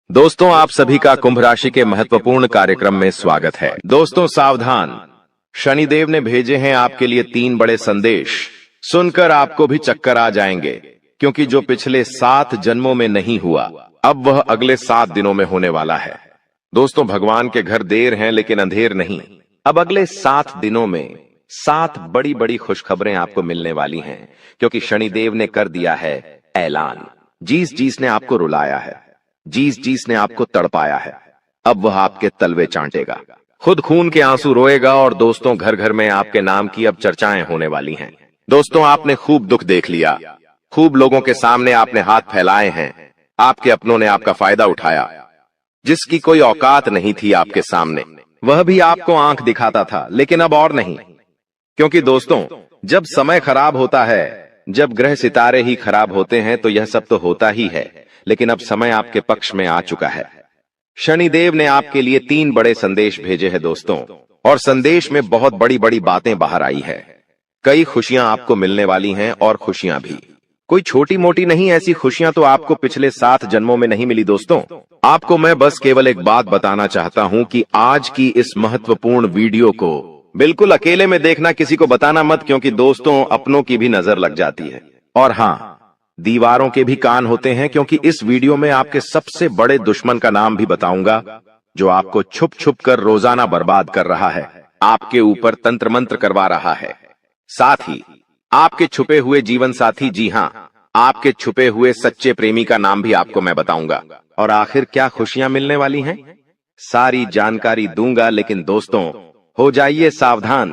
दोस्तों, आप सभी का कुंभ राशि के महत्वपूर्ण कार्यक्रम में स्वागत है। दोस्तों सावधान, शनिदेव ने भेजे हैं आपके लिए 3 बड़े संदेश। सुनकर आपको भी चक्कर आ जाएंगे, क्योंकि जो पिछले 7 जन्मों में नहीं हुआ, अब वह अगले 7 दिनों में होने वाला है। दोस्तों, भगवान के घर देर हैं लेकिन अंधेर नहीं। अब अगले 7 दिनों में 7 बड़ी बड़ी खुशखबरें आपको मिलने वाली हैं, क्योंकि शनिदेव ने कर दिया है ऐलान। जीस ने आपको रुलाया है, जीस ने आपको तड़पाया है, अब वह आपके तलवे चाटेगा, खुद खून के आंसू रोएगा। और दोस्तों, घर घर में आपके नाम की अब चर्चाएं होने वाली हैं। दोस्तों, आपने खूब दुख देख लिया, खूब लोगों के सामने आपने हाथ फैलाए हैं, आपके अपनों ने आपका फायदा उठाया। जिसकी कोई औकात नहीं थी आपके सामने, वह भी आपको आंख दिखाता था, लेकिन अब और नहीं। क्योंकि दोस्तों, जब समय खराब होता है, जब ग्रह सितारे ही खराब होते हैं, तो यह सब तो होता ही है, लेकिन अब समय आपके पक्ष में आ चुका है। शनिदेव ने आपके लिए 3 बड़े संदेश भेजे हैं दोस्तों, और संदेश में बहुत बड़ी बड़ी बातें बाहर आई है। कई खुशियां आपको मिलने वाली हैं, और खुशियां भी कोई छोटी मोटी नहीं। ऐसी खुशियां तो आपको पिछले 7 जन्मों में नहीं मिली। दोस्तों, आपको मैं बस केवल एक बात बताना चाहता हूं कि आज की इस महत्वपूर्ण वीडियो को बिल्कुल अकेले में देखना, किसी को बताना मत, क्योंकि दोस्तों अपनों की भी नजर लग जाती है। और हाँ, दीवारों के भी कान होते हैं, क्योंकि इस वीडियो में आपके सबसे बड़े दुश्मन का नाम भी बताऊंगा, जो आपको छुप छुप कर रोजाना बर्बाद कर रहा है, आपके ऊपर तंत्र मंत्र करवा रहा है। साथ ही आपके छुपे हुए जीवन साथी, जी हां, आपके छुपे हुए सच्चे प्रेमी का नाम भी आपको मैं बताऊंगा। और आखिर क्या खुशियां मिलने वाली हैं, सारी जानकारी दूंगा। लेकिन दोस्तों, हो जाइए सावधान,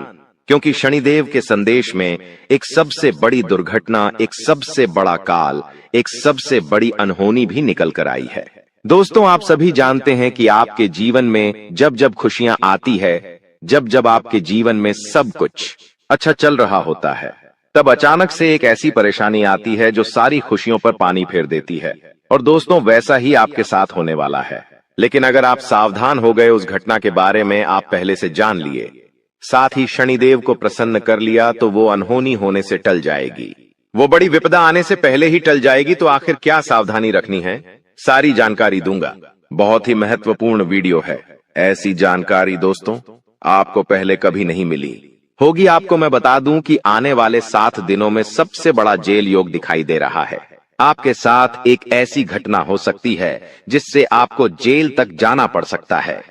क्योंकि शनिदेव के संदेश में एक सबसे बड़ी दुर्घटना, एक सबसे बड़ा काल, एक सबसे बड़ी अनहोनी भी निकल कर आई है। दोस्तों, आप सभी जानते हैं कि आपके जीवन में जब जब खुशियां आती है, जब जब आपके जीवन में सब कुछ अच्छा चल रहा होता है, तब अचानक से एक ऐसी परेशानी आती है जो सारी खुशियों पर पानी फेर देती है। और दोस्तों, वैसा ही आपके साथ होने वाला है। लेकिन अगर आप सावधान हो गए, उस घटना के बारे में आप पहले से जान लिए, साथ ही शनिदेव को प्रसन्न कर लिया, तो वो अनहोनी होने से टल जाएगी, वो बड़ी विपदा आने से पहले ही टल जाएगी। तो आखिर क्या सावधानी रखनी है, सारी जानकारी दूंगा। बहुत ही महत्वपूर्ण वीडियो है। ऐसी जानकारी दोस्तों आपको पहले कभी नहीं मिली होगी। आपको मैं बता दूं कि आने वाले 7 दिनों में सबसे बड़ा जेल योग दिखाई दे रहा है। आपके साथ एक ऐसी घटना हो सकती है जिससे आपको जेल तक जाना पड़ सकता है।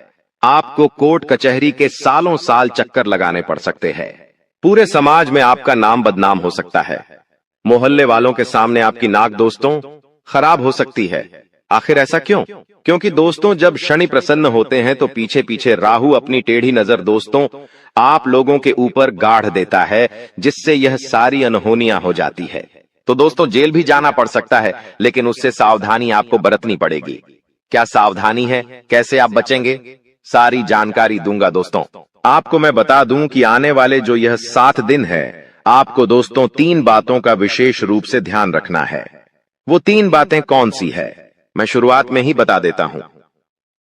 आपको कोर्ट कचहरी के सालों साल चक्कर लगाने पड़ सकते हैं। पूरे समाज में आपका नाम बदनाम हो सकता है। मोहल्ले वालों के सामने आपकी नाक दोस्तों खराब हो सकती है। आखिर ऐसा क्यों? क्योंकि दोस्तों, जब शनि प्रसन्न होते हैं तो पीछे पीछे राहु अपनी टेढ़ी नजर दोस्तों आप लोगों के ऊपर गाढ़ देता है, जिससे यह सारी अनहोनियां हो जाती है। तो दोस्तों, जेल भी जाना पड़ सकता है, लेकिन उससे सावधानी आपको बरतनी पड़ेगी। क्या सावधानी है, कैसे आप बचेंगे, सारी जानकारी दूंगा। दोस्तों, आपको मैं बता दूं कि आने वाले जो यह 7 दिन है, आपको दोस्तों 3 बातों का विशेष रूप से ध्यान रखना है। वो 3 बातें कौन सी है, मैं शुरुआत में ही बता देता हूं।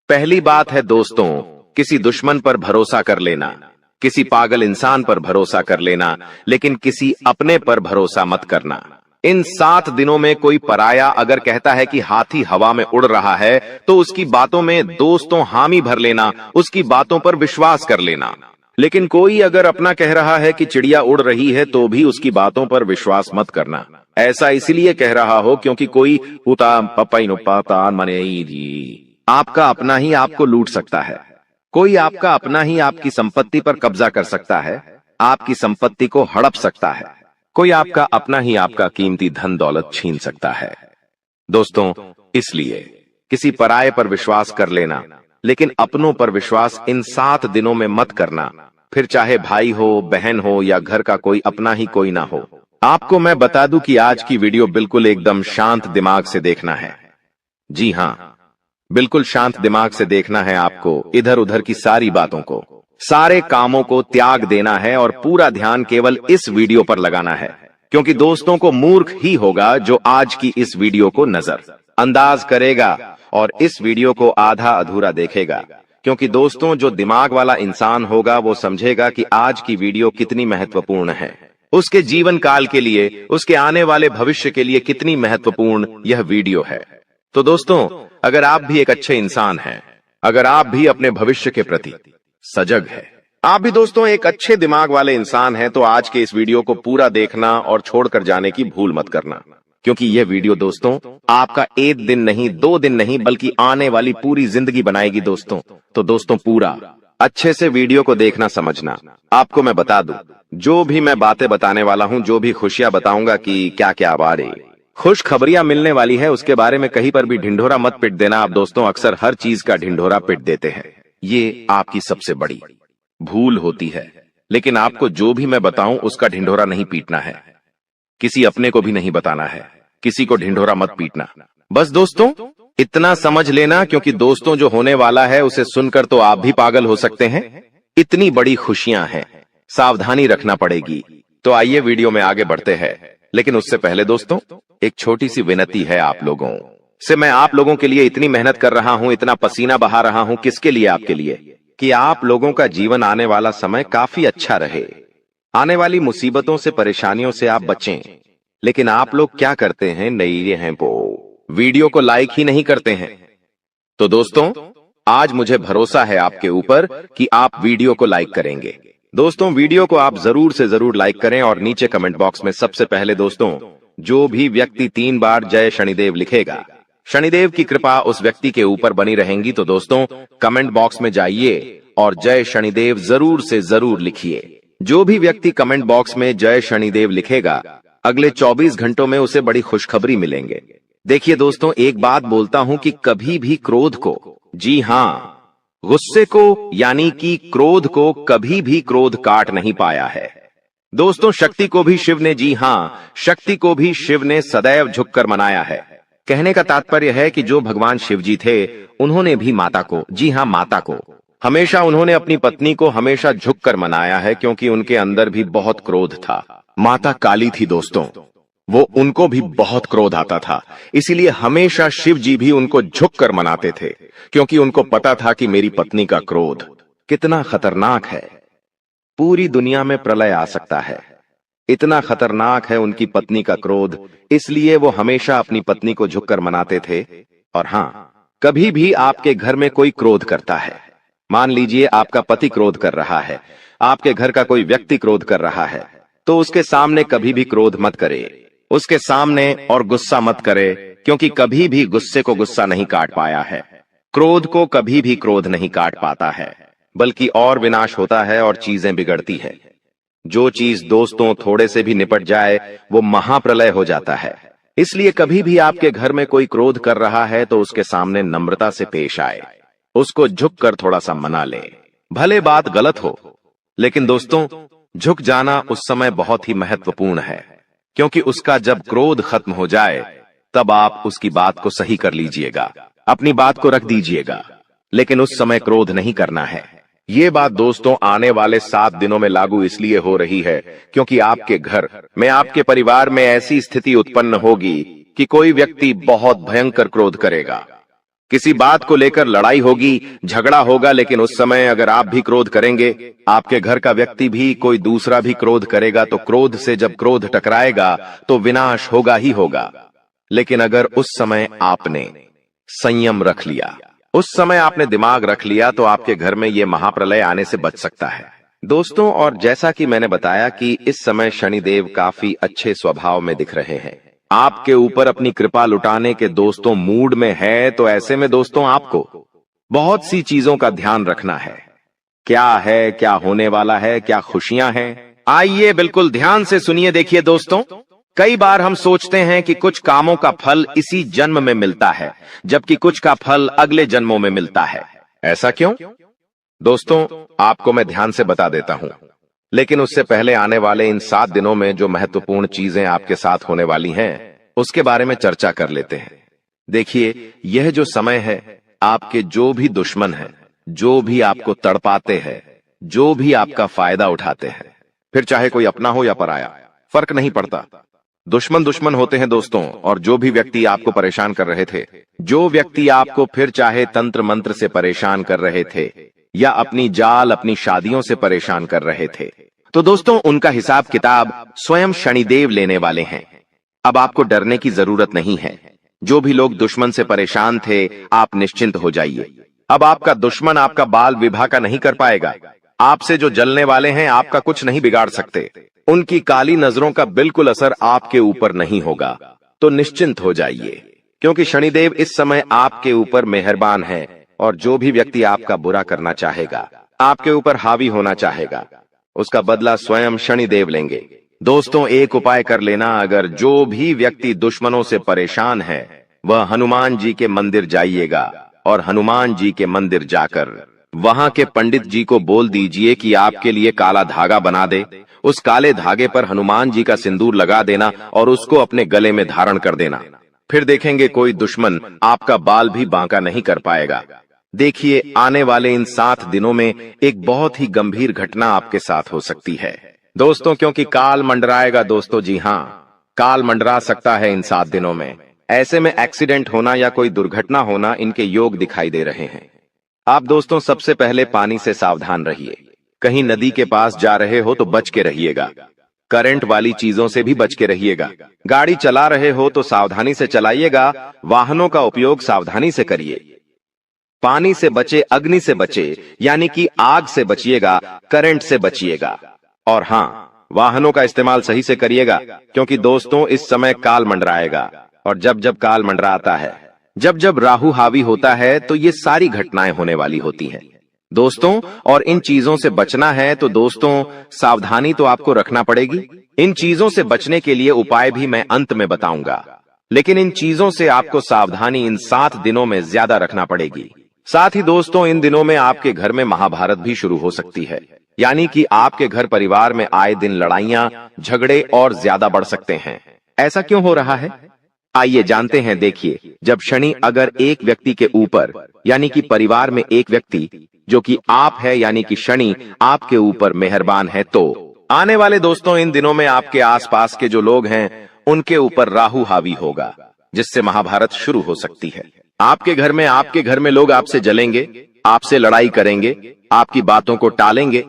पहली बात है दोस्तों, किसी दुश्मन पर भरोसा कर लेना, किसी पागल इंसान पर भरोसा कर लेना, लेकिन किसी अपने पर भरोसा मत करना। इन 7 दिनों में कोई पराया अगर कहता है कि हाथी हवा में उड़ रहा है, तो उसकी बातों में दोस्तों हामी भर लेना, उसकी बातों पर विश्वास कर लेना। लेकिन कोई अगर अपना कह रहा है कि चिड़िया उड़ रही है, तो भी उसकी बातों पर विश्वास मत करना। ऐसा इसलिए कह रहा हो क्योंकि कोई आपका अपना ही आपको लूट सकता है। कोई आपका अपना ही आपकी संपत्ति पर कब्जा कर सकता है, आपकी संपत्ति को हड़प सकता है। कोई आपका अपना ही आपका कीमती धन दौलत छीन सकता है। दोस्तों, इसलिए किसी पराये पर विश्वास कर लेना, लेकिन अपनों पर विश्वास इन 7 दिनों में मत करना, फिर चाहे भाई हो, बहन हो, या घर का कोई अपना ही कोई ना हो। आपको मैं बता दूं कि आज की वीडियो बिल्कुल एकदम शांत दिमाग से देखना है। जी हां, बिल्कुल शांत दिमाग से देखना है आपको। इधर उधर की सारी बातों को, सारे कामों को त्याग देना है और पूरा ध्यान केवल इस वीडियो पर लगाना है। क्योंकि दोस्तों को मूर्ख ही होगा जो आज की इस वीडियो को नजर अंदाज करेगा और इस वीडियो को आधा अधूरा देखेगा। क्योंकि दोस्तों, जो दिमाग वाला इंसान होगा वो समझेगा कि आज की वीडियो कितनी महत्वपूर्ण है, उसके जीवन काल के लिए, उसके आने वाले भविष्य के लिए कितनी महत्वपूर्ण यह वीडियो है। तो दोस्तों, अगर आप भी एक अच्छे इंसान हैं, अगर आप भी अपने भविष्य के प्रति सजग है, आप भी दोस्तों एक अच्छे दिमाग वाले इंसान हैं, तो आज के इस वीडियो को पूरा देखना और छोड़कर जाने की भूल मत करना, क्योंकि यह वीडियो दोस्तों आपका एक दिन नहीं, 2 दिन नहीं, बल्कि आने वाली पूरी जिंदगी बनाएगी दोस्तों। तो दोस्तों पूरा अच्छे से वीडियो को देखना, समझना। आपको मैं बता दूं, जो भी मैं बातें बताने वाला हूं, जो भी खुशियां बताऊंगा कि क्या क्या बारे खुश खबरियां मिलने वाली है, उसके बारे में कहीं पर भी ढिंढोरा मत पिट देना। आप दोस्तों अक्सर हर चीज का ढिंढोरा पिट देते हैं, ये आपकी सबसे बड़ी भूल होती है। लेकिन आपको जो भी मैं बताऊं उसका ढिंढोरा नहीं पीटना है, किसी अपने को भी नहीं बताना है, किसी को ढिंढोरा मत पीटना। बस दोस्तों इतना समझ लेना, क्योंकि दोस्तों जो होने वाला है उसे सुनकर तो आप भी पागल हो सकते हैं। इतनी बड़ी खुशियां हैं, सावधानी रखना पड़ेगी। तो आइए वीडियो में आगे बढ़ते हैं, लेकिन उससे पहले दोस्तों एक छोटी सी विनती है आप लोगों से। मैं आप लोगों के लिए इतनी मेहनत कर रहा हूं, इतना पसीना बहा रहा हूं, किसके लिए? आपके लिए, कि आप लोगों का जीवन आने वाला समय काफी अच्छा रहे, आने वाली मुसीबतों से, परेशानियों से आप बचें। लेकिन आप लोग क्या करते हैं? नई हैं वो वीडियो को लाइक ही नहीं करते हैं। तो दोस्तों आज मुझे भरोसा है आपके ऊपर कि आप वीडियो को लाइक करेंगे। दोस्तों वीडियो को आप जरूर से जरूर लाइक करें और नीचे कमेंट बॉक्स में सबसे पहले दोस्तों जो भी व्यक्ति 3 बार जय शनिदेव लिखेगा, शनिदेव की कृपा उस व्यक्ति के ऊपर बनी रहेंगी। तो दोस्तों कमेंट बॉक्स में जाइए और जय शनिदेव जरूर से जरूर लिखिए। जो भी व्यक्ति कमेंट बॉक्स में जय शनिदेव लिखेगा, अगले 24 घंटों में उसे बड़ी खुशखबरी मिलेंगे। देखिए दोस्तों, एक बात बोलता हूं कि कभी भी क्रोध को, जी हां गुस्से को, यानी कि क्रोध को, कभी भी क्रोध काट नहीं पाया है। दोस्तों शक्ति को भी शिव ने, जी हां शक्ति को भी शिव ने सदैव झुककर मनाया है। कहने का तात्पर्य है कि जो भगवान शिव जी थे, उन्होंने भी माता को, जी हां माता को, हमेशा उन्होंने अपनी पत्नी को हमेशा झुककर मनाया है, क्योंकि उनके अंदर भी बहुत क्रोध था। माता काली थी दोस्तों, वो उनको भी बहुत क्रोध आता था, इसीलिए हमेशा शिव जी भी उनको झुककर मनाते थे, क्योंकि उनको पता था कि मेरी पत्नी का क्रोध कितना खतरनाक है, पूरी दुनिया में प्रलय आ सकता है। इतना खतरनाक है उनकी पत्नी का क्रोध, इसलिए वो हमेशा अपनी पत्नी को झुककर मनाते थे। और हां, कभी भी आपके घर में कोई क्रोध करता है, मान लीजिए आपका पति क्रोध कर रहा है, आपके घर का कोई व्यक्ति क्रोध कर रहा है, तो उसके सामने कभी भी क्रोध मत करे, उसके सामने और गुस्सा मत करे, क्योंकि कभी भी गुस्से को गुस्सा नहीं काट पाया है, क्रोध को कभी भी क्रोध नहीं काट पाता है, बल्कि और विनाश होता है और चीजें बिगड़ती है। जो चीज दोस्तों थोड़े से भी निपट जाए वो महाप्रलय हो जाता है। इसलिए कभी भी आपके घर में कोई क्रोध कर रहा है तो उसके सामने नम्रता से पेश आए, उसको झुककर थोड़ा सा मना ले। भले बात गलत हो, लेकिन दोस्तों झुक जाना उस समय बहुत ही महत्वपूर्ण है, क्योंकि उसका जब क्रोध खत्म हो जाए तब आप उसकी बात को सही कर लीजिएगा, अपनी बात को रख दीजिएगा, लेकिन उस समय क्रोध नहीं करना है। ये बात दोस्तों आने वाले 7 दिनों में लागू इसलिए हो रही है क्योंकि आपके घर में, आपके परिवार में ऐसी स्थिति उत्पन्न होगी कि कोई व्यक्ति बहुत भयंकर क्रोध करेगा, किसी बात को लेकर लड़ाई होगी, झगड़ा होगा। लेकिन उस समय अगर आप भी क्रोध करेंगे, आपके घर का व्यक्ति भी, कोई दूसरा भी क्रोध करेगा, तो क्रोध से जब क्रोध टकराएगा तो विनाश होगा ही होगा। लेकिन अगर उस समय आपने संयम रख लिया, उस समय आपने दिमाग रख लिया, तो आपके घर में ये महाप्रलय आने से बच सकता है दोस्तों। और जैसा कि मैंने बताया कि इस समय शनिदेव काफी अच्छे स्वभाव में दिख रहे हैं, आपके ऊपर अपनी कृपा लुटाने के दोस्तों मूड में है। तो ऐसे में दोस्तों आपको बहुत सी चीजों का ध्यान रखना है। क्या है, क्या होने वाला है, क्या खुशियां हैं, आइए बिल्कुल ध्यान से सुनिए। देखिए दोस्तों, कई बार हम सोचते हैं कि कुछ कामों का फल इसी जन्म में मिलता है, जबकि कुछ का फल अगले जन्मों में मिलता है। ऐसा क्यों? दोस्तों आपको मैं ध्यान से बता देता हूं, लेकिन उससे पहले आने वाले इन 7 दिनों में जो महत्वपूर्ण चीजें आपके साथ होने वाली हैं, उसके बारे में चर्चा कर लेते हैं। देखिए, यह जो समय है, आपके जो भी दुश्मन हैं, जो भी आपको तड़पाते हैं, जो भी आपका फायदा उठाते हैं, फिर चाहे कोई अपना हो या पराया, फर्क नहीं पड़ता, दुश्मन दुश्मन होते हैं दोस्तों। और जो भी व्यक्ति आपको परेशान कर रहे थे, जो व्यक्ति आपको फिर चाहे तंत्र मंत्र से परेशान कर रहे थे या अपनी जाल, अपनी शादियों से परेशान कर रहे थे, तो दोस्तों उनका हिसाब किताब स्वयं शनिदेव लेने वाले हैं। अब आपको डरने की जरूरत नहीं है, जो भी लोग दुश्मन से परेशान थे, आप निश्चिंत हो जाइए। अब आपका दुश्मन आपका बाल विवाह का नहीं कर पाएगा। आपसे जो जलने वाले हैं आपका कुछ नहीं बिगाड़ सकते। उनकी काली नजरों का बिल्कुल असर आपके ऊपर नहीं होगा। तो निश्चिंत हो जाइए, क्योंकि शनिदेव इस समय आपके ऊपर मेहरबान है और जो भी व्यक्ति आपका बुरा करना चाहेगा, आपके ऊपर हावी होना चाहेगा, उसका बदला स्वयं शनिदेव लेंगे। दोस्तों, एक उपाय कर लेना, अगर जो भी व्यक्ति दुश्मनों से परेशान है वह हनुमान जी के मंदिर जाइएगा और हनुमान जी के मंदिर जाकर वहां के पंडित जी को बोल दीजिए कि आपके लिए काला धागा बना दे। उस काले धागे पर हनुमान जी का सिंदूर लगा देना और उसको अपने गले में धारण कर देना। फिर देखेंगे कोई दुश्मन आपका बाल भी बांका नहीं कर पाएगा। देखिए, आने वाले इन 7 दिनों में एक बहुत ही गंभीर घटना आपके साथ हो सकती है दोस्तों, क्योंकि काल मंडराएगा दोस्तों। जी हाँ, काल मंडरा सकता है इन 7 दिनों में। ऐसे में एक्सीडेंट होना या कोई दुर्घटना होना, इनके योग दिखाई दे रहे हैं। आप दोस्तों सबसे पहले पानी से सावधान रहिए। कहीं नदी के पास जा रहे हो तो बच के रहिएगा। करंट वाली चीजों से भी बच के रहिएगा। गाड़ी चला रहे हो तो सावधानी से चलाइएगा। वाहनों का उपयोग सावधानी से करिए। पानी से बचे, अग्नि से बचे, यानी कि आग से बचिएगा, करंट से बचिएगा। और हाँ, वाहनों का इस्तेमाल सही से करिएगा, क्योंकि दोस्तों इस समय काल मंडराएगा। और जब जब काल मंडराता है, जब जब राहु हावी होता है, तो ये सारी घटनाएं होने वाली होती हैं दोस्तों। और इन चीजों से बचना है तो दोस्तों सावधानी तो आपको रखना पड़ेगी। इन चीजों से बचने के लिए उपाय भी मैं अंत में बताऊंगा, लेकिन इन चीजों से आपको सावधानी इन 7 दिनों में ज्यादा रखना पड़ेगी। साथ ही दोस्तों, इन दिनों में आपके घर में महाभारत भी शुरू हो सकती है, यानी कि आपके घर परिवार में आए दिन लड़ाइयां, झगड़े और ज्यादा बढ़ सकते हैं। ऐसा क्यों हो रहा है, आइए जानते हैं। देखिए, जब शनि अगर एक व्यक्ति के ऊपर, यानी कि परिवार में एक व्यक्ति जो कि आप है, यानी कि शनि आपके ऊपर मेहरबान है, तो आने वाले दोस्तों इन दिनों में आपके आसपास के जो लोग हैं उनके ऊपर राहु हावी होगा, जिससे महाभारत शुरू हो सकती है। आपके घर में लोग आपसे जलेंगे, आपसे लड़ाई करेंगे, आपकी बातों को टालेंगे।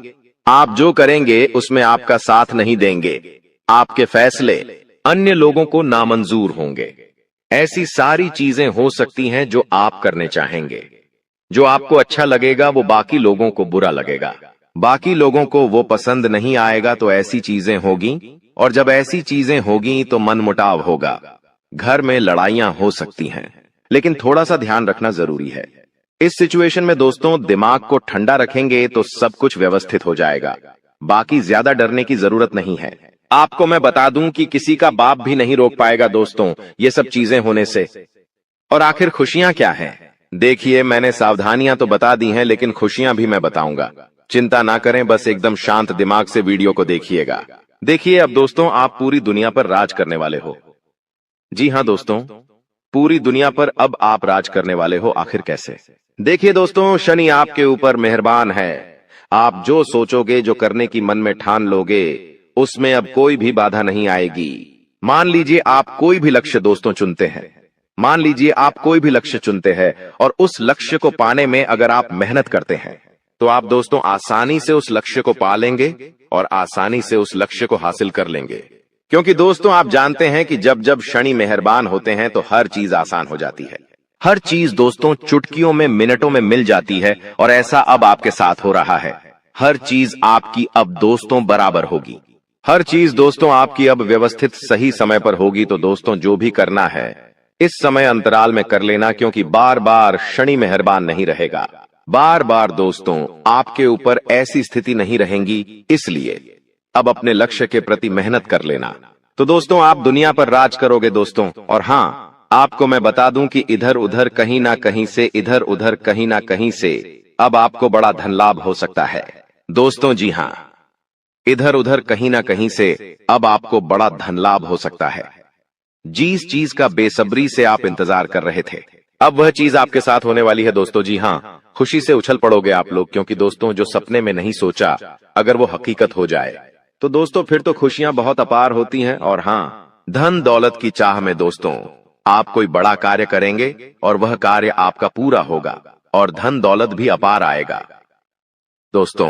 आप जो करेंगे उसमें आपका साथ नहीं देंगे। आपके फैसले अन्य लोगों को नामंजूर होंगे। ऐसी सारी चीजें हो सकती हैं जो आप करने चाहेंगे। जो आपको अच्छा लगेगा वो बाकी लोगों को बुरा लगेगा, बाकी लोगों को वो पसंद नहीं आएगा। तो ऐसी चीजें होगी, और जब ऐसी चीजें होगी तो मनमुटाव होगा, घर में लड़ाइयां हो सकती हैं। लेकिन थोड़ा सा ध्यान रखना जरूरी है। इस सिचुएशन में दोस्तों दिमाग को ठंडा रखेंगे तो सब कुछ व्यवस्थित हो जाएगा। बाकी ज्यादा डरने की जरूरत नहीं है। आपको मैं बता दूं कि किसी का बाप भी नहीं रोक पाएगा दोस्तों ये सब चीजें होने से। और आखिर खुशियां क्या हैं? देखिए, मैंने सावधानियां तो बता दी हैं, लेकिन खुशियां भी मैं बताऊंगा। चिंता ना करें, बस एकदम शांत दिमाग से वीडियो को देखिएगा। देखिए, अब दोस्तों आप पूरी दुनिया पर राज करने वाले हो। जी हाँ दोस्तों, पूरी दुनिया पर अब आप राज करने वाले हो। आखिर कैसे? देखिए दोस्तों, शनि आपके ऊपर मेहरबान है। आप जो सोचोगे, जो करने की मन में ठान लोगे, उसमें अब कोई भी बाधा नहीं आएगी। मान लीजिए आप कोई भी लक्ष्य दोस्तों चुनते हैं, मान लीजिए आप कोई भी लक्ष्य चुनते हैं और उस लक्ष्य को पाने में अगर आप मेहनत करते हैं तो आप दोस्तों आसानी से उस लक्ष्य को पा लेंगे और आसानी से उस लक्ष्य को हासिल कर लेंगे। क्योंकि दोस्तों आप जानते हैं कि जब जब शनि मेहरबान होते हैं तो हर चीज आसान हो जाती है। हर चीज दोस्तों चुटकियों में, मिनटों में मिल जाती है, और ऐसा अब आपके साथ हो रहा है। हर चीज आपकी अब दोस्तों बराबर होगी। हर चीज दोस्तों आपकी अब व्यवस्थित सही समय पर होगी। तो दोस्तों जो भी करना है इस समय अंतराल में कर लेना, क्योंकि बार बार शनि मेहरबान नहीं रहेगा। बार बार दोस्तों आपके ऊपर ऐसी स्थिति नहीं रहेंगी, इसलिए अब अपने लक्ष्य के प्रति मेहनत कर लेना। तो दोस्तों आप दुनिया पर राज करोगे दोस्तों। और हाँ, आपको मैं बता दूं कि इधर उधर कहीं ना कहीं से, इधर उधर कहीं ना कहीं से अब आपको बड़ा धन लाभ हो सकता है दोस्तों। जी हाँ, इधर उधर कहीं ना कहीं से अब आपको बड़ा धन लाभ हो सकता है। जिस चीज का बेसब्री से आप इंतजार कर रहे थे, अब वह चीज आपके साथ होने वाली है दोस्तों। जी हाँ, खुशी से उछल पड़ोगे आप लोग, क्योंकि दोस्तों जो सपने में नहीं सोचा अगर वो हकीकत हो जाए तो दोस्तों फिर तो खुशियां बहुत अपार होती हैं। और हाँ, धन दौलत की चाह में दोस्तों आप कोई बड़ा कार्य करेंगे और वह कार्य आपका पूरा होगा और धन दौलत भी अपार आएगा। दोस्तों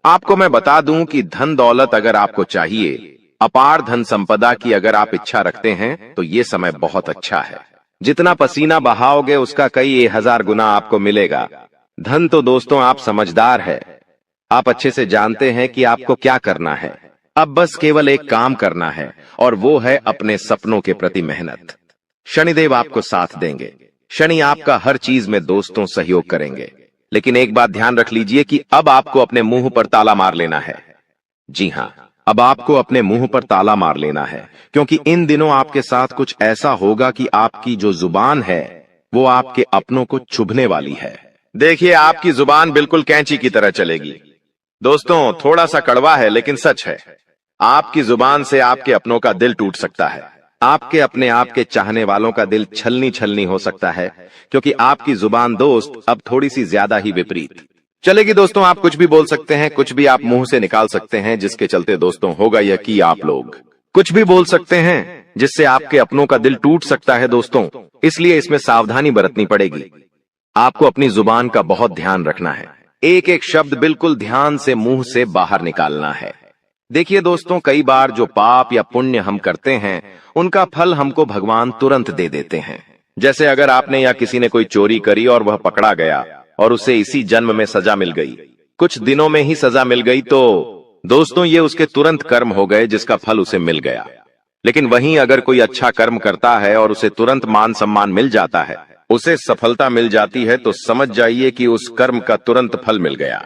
आपको मैं बता दूं कि धन दौलत अगर आपको चाहिए, अपार धन संपदा की अगर आप इच्छा रखते हैं, तो ये समय बहुत अच्छा है। जितना पसीना बहाओगे उसका कई 1000 गुना आपको मिलेगा। धन तो दोस्तों आप समझदार है, आप अच्छे से जानते हैं कि आपको क्या करना है। अब बस केवल एक काम करना है और वो है अपने सपनों के प्रति मेहनत। शनिदेव आपको साथ देंगे। शनि आपका हर चीज में दोस्तों सहयोग करेंगे। लेकिन एक बात ध्यान रख लीजिए कि अब आपको अपने मुंह पर ताला मार लेना है। जी हां, अब आपको अपने मुंह पर ताला मार लेना है, क्योंकि इन दिनों आपके साथ कुछ ऐसा होगा कि आपकी जो जुबान है वो आपके अपनों को चुभने वाली है। देखिए, आपकी जुबान बिल्कुल कैंची की तरह चलेगी। दोस्तों, थोड़ा सा कड़वा है लेकिन सच है। आपकी जुबान से आपके अपनों का दिल टूट सकता है। आपके अपने आप के चाहने वालों का दिल छलनी छलनी हो सकता है, क्योंकि आपकी जुबान दोस्त अब थोड़ी सी ज्यादा ही विपरीत चलेगी। दोस्तों, आप कुछ भी बोल सकते हैं, कुछ भी आप मुंह से निकाल सकते हैं, जिसके चलते दोस्तों होगा यह कि आप लोग कुछ भी बोल सकते हैं जिससे आपके अपनों का दिल टूट सकता है दोस्तों। इसलिए इसमें सावधानी बरतनी पड़ेगी। आपको अपनी जुबान का बहुत ध्यान रखना है। एक एक शब्द बिल्कुल ध्यान से मुंह से बाहर निकालना है। देखिए दोस्तों, कई बार जो पाप या पुण्य हम करते हैं उनका फल हमको भगवान तुरंत दे देते हैं। जैसे अगर आपने या किसी ने कोई चोरी करी और वह पकड़ा गया और उसे इसी जन्म में सजा मिल गई, कुछ दिनों में ही सजा मिल गई, तो दोस्तों ये उसके तुरंत कर्म हो गए जिसका फल उसे मिल गया। लेकिन वहीं अगर कोई अच्छा कर्म करता है और उसे तुरंत मान सम्मान मिल जाता है, उसे सफलता मिल जाती है, तो समझ जाइए कि उस कर्म का तुरंत फल मिल गया।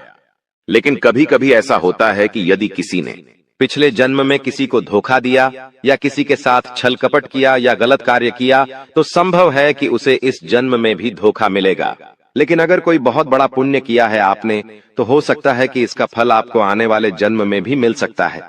लेकिन कभी कभी ऐसा होता है कि यदि किसी ने पिछले जन्म में किसी को धोखा दिया या किसी के साथ छल कपट किया या गलत कार्य किया, तो संभव है कि उसे इस जन्म में भी धोखा मिलेगा। लेकिन अगर कोई बहुत बड़ा पुण्य किया है आपने, तो हो सकता है कि इसका फल आपको आने वाले जन्म में भी मिल सकता है।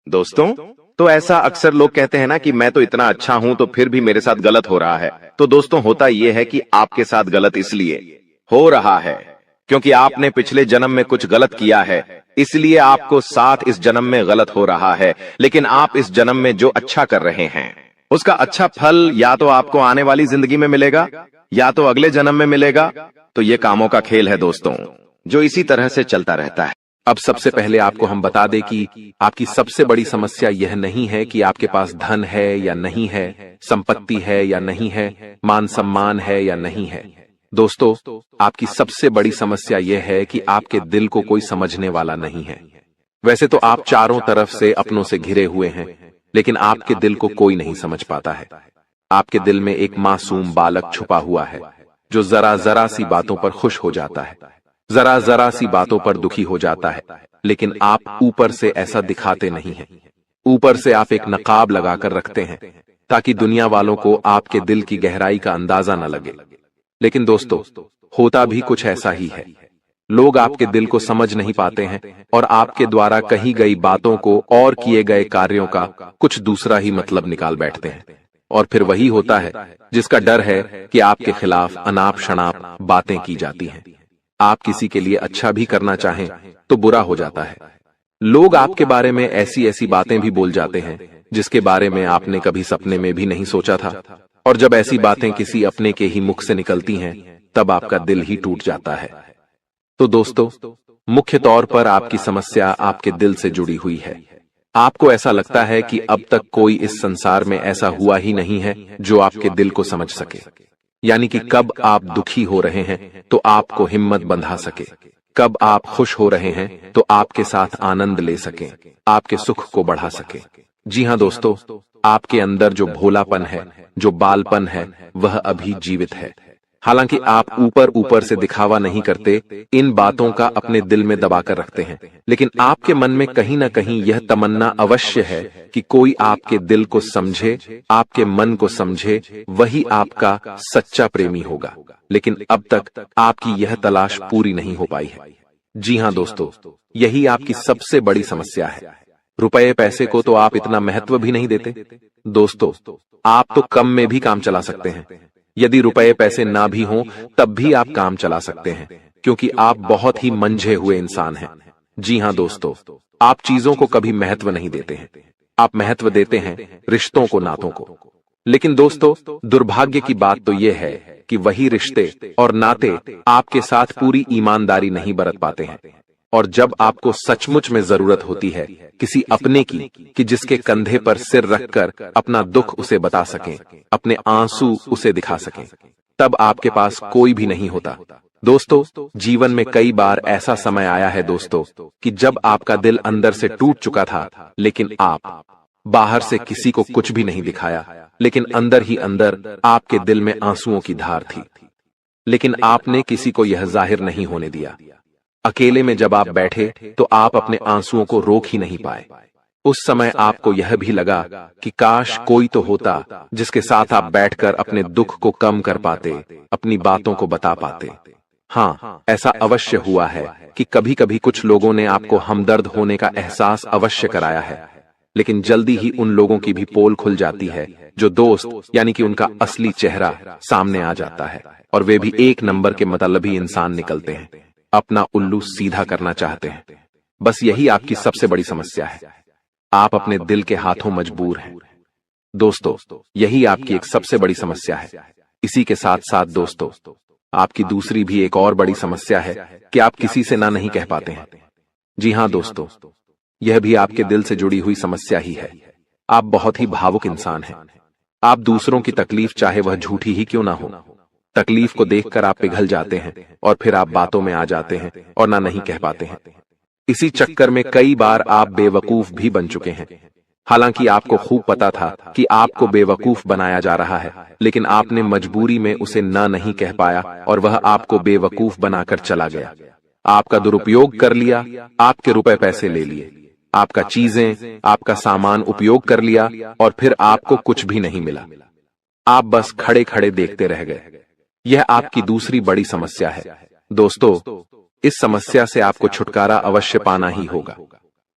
दोस्तों, तो ऐसा अक्सर लोग कहते हैं ना कि मैं तो इतना अच्छा हूं तो फिर भी मेरे साथ गलत हो रहा है। तो दोस्तों, होता यह है कि आपके साथ गलत इसलिए हो रहा है क्योंकि आपने पिछले जन्म में कुछ गलत किया है, इसलिए आपको साथ इस जन्म में गलत हो रहा है। लेकिन आप इस जन्म में जो अच्छा कर रहे हैं उसका अच्छा फल या तो आपको आने वाली जिंदगी में मिलेगा या तो अगले जन्म में मिलेगा। तो ये कामों का खेल है दोस्तों, जो इसी तरह से चलता रहता है। अब सबसे पहले आपको हम बता दें कि आपकी सबसे बड़ी समस्या यह नहीं है कि आपके पास धन है या नहीं है, संपत्ति है या नहीं है, मान सम्मान है या नहीं है। दोस्तों, आपकी सबसे बड़ी समस्या यह है कि आपके दिल को कोई समझने वाला नहीं है। वैसे तो आप चारों तरफ से अपनों से घिरे हुए हैं, लेकिन आपके दिल को कोई नहीं समझ पाता है। आपके दिल में एक मासूम बालक छुपा हुआ है जो जरा जरा सी बातों पर खुश हो जाता है, जरा जरा सी बातों पर दुखी हो जाता है। लेकिन आप ऊपर से ऐसा दिखाते नहीं हैं। ऊपर से आप एक नकाब लगाकर रखते हैं ताकि दुनिया वालों को आपके दिल की गहराई का अंदाजा न लगे। लेकिन दोस्तों, होता भी कुछ ऐसा ही है। लोग आपके दिल को समझ नहीं पाते हैं और आपके द्वारा कही गई बातों को और किए गए कार्यों का कुछ दूसरा ही मतलब निकाल बैठते हैं। और फिर वही होता है जिसका डर है कि आपके खिलाफ अनाप शनाप बातें की जाती हैं। आप किसी के लिए अच्छा भी करना चाहें तो बुरा हो जाता है। लोग आपके बारे में ऐसी ऐसी बातें भी बोल जाते हैं जिसके बारे में आपने कभी सपने में भी नहीं सोचा था। और जब ऐसी बातें किसी अपने के ही मुख से निकलती हैं, तब आपका दिल ही टूट जाता है। तो दोस्तों, मुख्य तौर पर आपकी समस्या आपके दिल से जुड़ी हुई है। आपको ऐसा लगता है कि अब तक कोई इस संसार में ऐसा हुआ ही नहीं है जो आपके दिल को समझ सके। यानी कि कब आप दुखी हो रहे हैं तो आपको हिम्मत बंधा सके, कब आप खुश हो रहे हैं तो आपके साथ आनंद ले सके, आपके सुख को बढ़ा सके। जी हां दोस्तों, आपके अंदर जो भोलापन है, जो बालपन है, वह अभी जीवित है। हालांकि आप ऊपर ऊपर से दिखावा नहीं करते, इन बातों का अपने दिल में दबाकर रखते हैं, लेकिन आपके मन में कहीं ना कहीं यह तमन्ना अवश्य है कि कोई आपके दिल को समझे, आपके मन को समझे, वही आपका सच्चा प्रेमी होगा। लेकिन अब तक आपकी यह तलाश पूरी नहीं हो पाई है। जी हां दोस्तों, यही आपकी सबसे बड़ी समस्या है। रुपए पैसे को तो आप इतना महत्व भी नहीं देते। दोस्तों, आप तो कम में भी काम चला सकते हैं। यदि रुपए पैसे ना भी हों तब भी आप काम चला सकते हैं, क्योंकि आप बहुत ही मंझे हुए इंसान हैं। जी हां दोस्तों, आप चीजों को कभी महत्व नहीं देते हैं। आप महत्व देते हैं रिश्तों को, नातों को। लेकिन दोस्तों, दुर्भाग्य की बात तो यह है कि वही रिश्ते और नाते आपके साथ पूरी ईमानदारी नहीं बरत पाते हैं। और जब आपको सचमुच में जरूरत होती है किसी अपने की कि जिसके कंधे पर सिर रखकर अपना दुख उसे बता सकें, अपने आंसू उसे दिखा सकें, तब आपके पास कोई भी नहीं होता। दोस्तों, जीवन में कई बार ऐसा समय आया है दोस्तों कि जब आपका दिल अंदर से टूट चुका था, लेकिन आप बाहर से किसी को कुछ भी नहीं दिखाया, लेकिन अंदर ही अंदर आपके दिल में आंसुओं की धार थी, लेकिन आपने किसी को यह जाहिर नहीं होने दिया। अकेले में जब आप बैठे तो आप अपने आंसुओं को रोक ही नहीं पाए। उस समय आपको यह भी लगा कि काश कोई तो होता जिसके साथ आप बैठकर अपने दुख को कम कर पाते, अपनी बातों को बता पाते। हाँ, ऐसा अवश्य हुआ है कि कभी कभी कुछ लोगों ने आपको हमदर्द होने का एहसास अवश्य कराया है, लेकिन जल्दी ही उन लोगों की भी पोल खुल जाती है जो दोस्त यानी कि उनका असली चेहरा सामने आ जाता है, और वे भी एक नंबर के मतलबी इंसान निकलते हैं, अपना उल्लू सीधा करना चाहते हैं। बस यही आपकी सबसे बड़ी समस्या है, आप अपने दिल के हाथों मजबूर हैं। दोस्तों, यही आपकी एक सबसे बड़ी समस्या है। इसी के साथ साथ दोस्तों, आपकी दूसरी भी एक और बड़ी समस्या है कि आप किसी से ना नहीं कह पाते हैं। जी हाँ दोस्तों, यह भी आपके दिल से जुड़ी हुई समस्या ही है। आप बहुत ही भावुक इंसान हैं। आप दूसरों की तकलीफ चाहे वह झूठी ही क्यों ना हो, तकलीफ को देखकर आप पिघल जाते हैं और फिर आप बातों में आ जाते हैं और ना नहीं कह पाते हैं। इसी चक्कर में कई बार आप बेवकूफ भी बन चुके हैं। हालांकि आपको खूब पता था कि आपको बेवकूफ बनाया जा रहा है, लेकिन आपने मजबूरी में उसे ना नहीं कह पाया और वह आपको बेवकूफ बनाकर चला गया। आपका दुरुपयोग कर लिया, आपके रुपए पैसे ले लिए, आपका चीजें, आपका सामान उपयोग कर लिया और फिर आपको कुछ भी नहीं मिला। आप बस खड़े खड़े देखते रह गए। यह आपकी दूसरी बड़ी समस्या है। दोस्तों, इस समस्या से आपको छुटकारा अवश्य पाना ही होगा।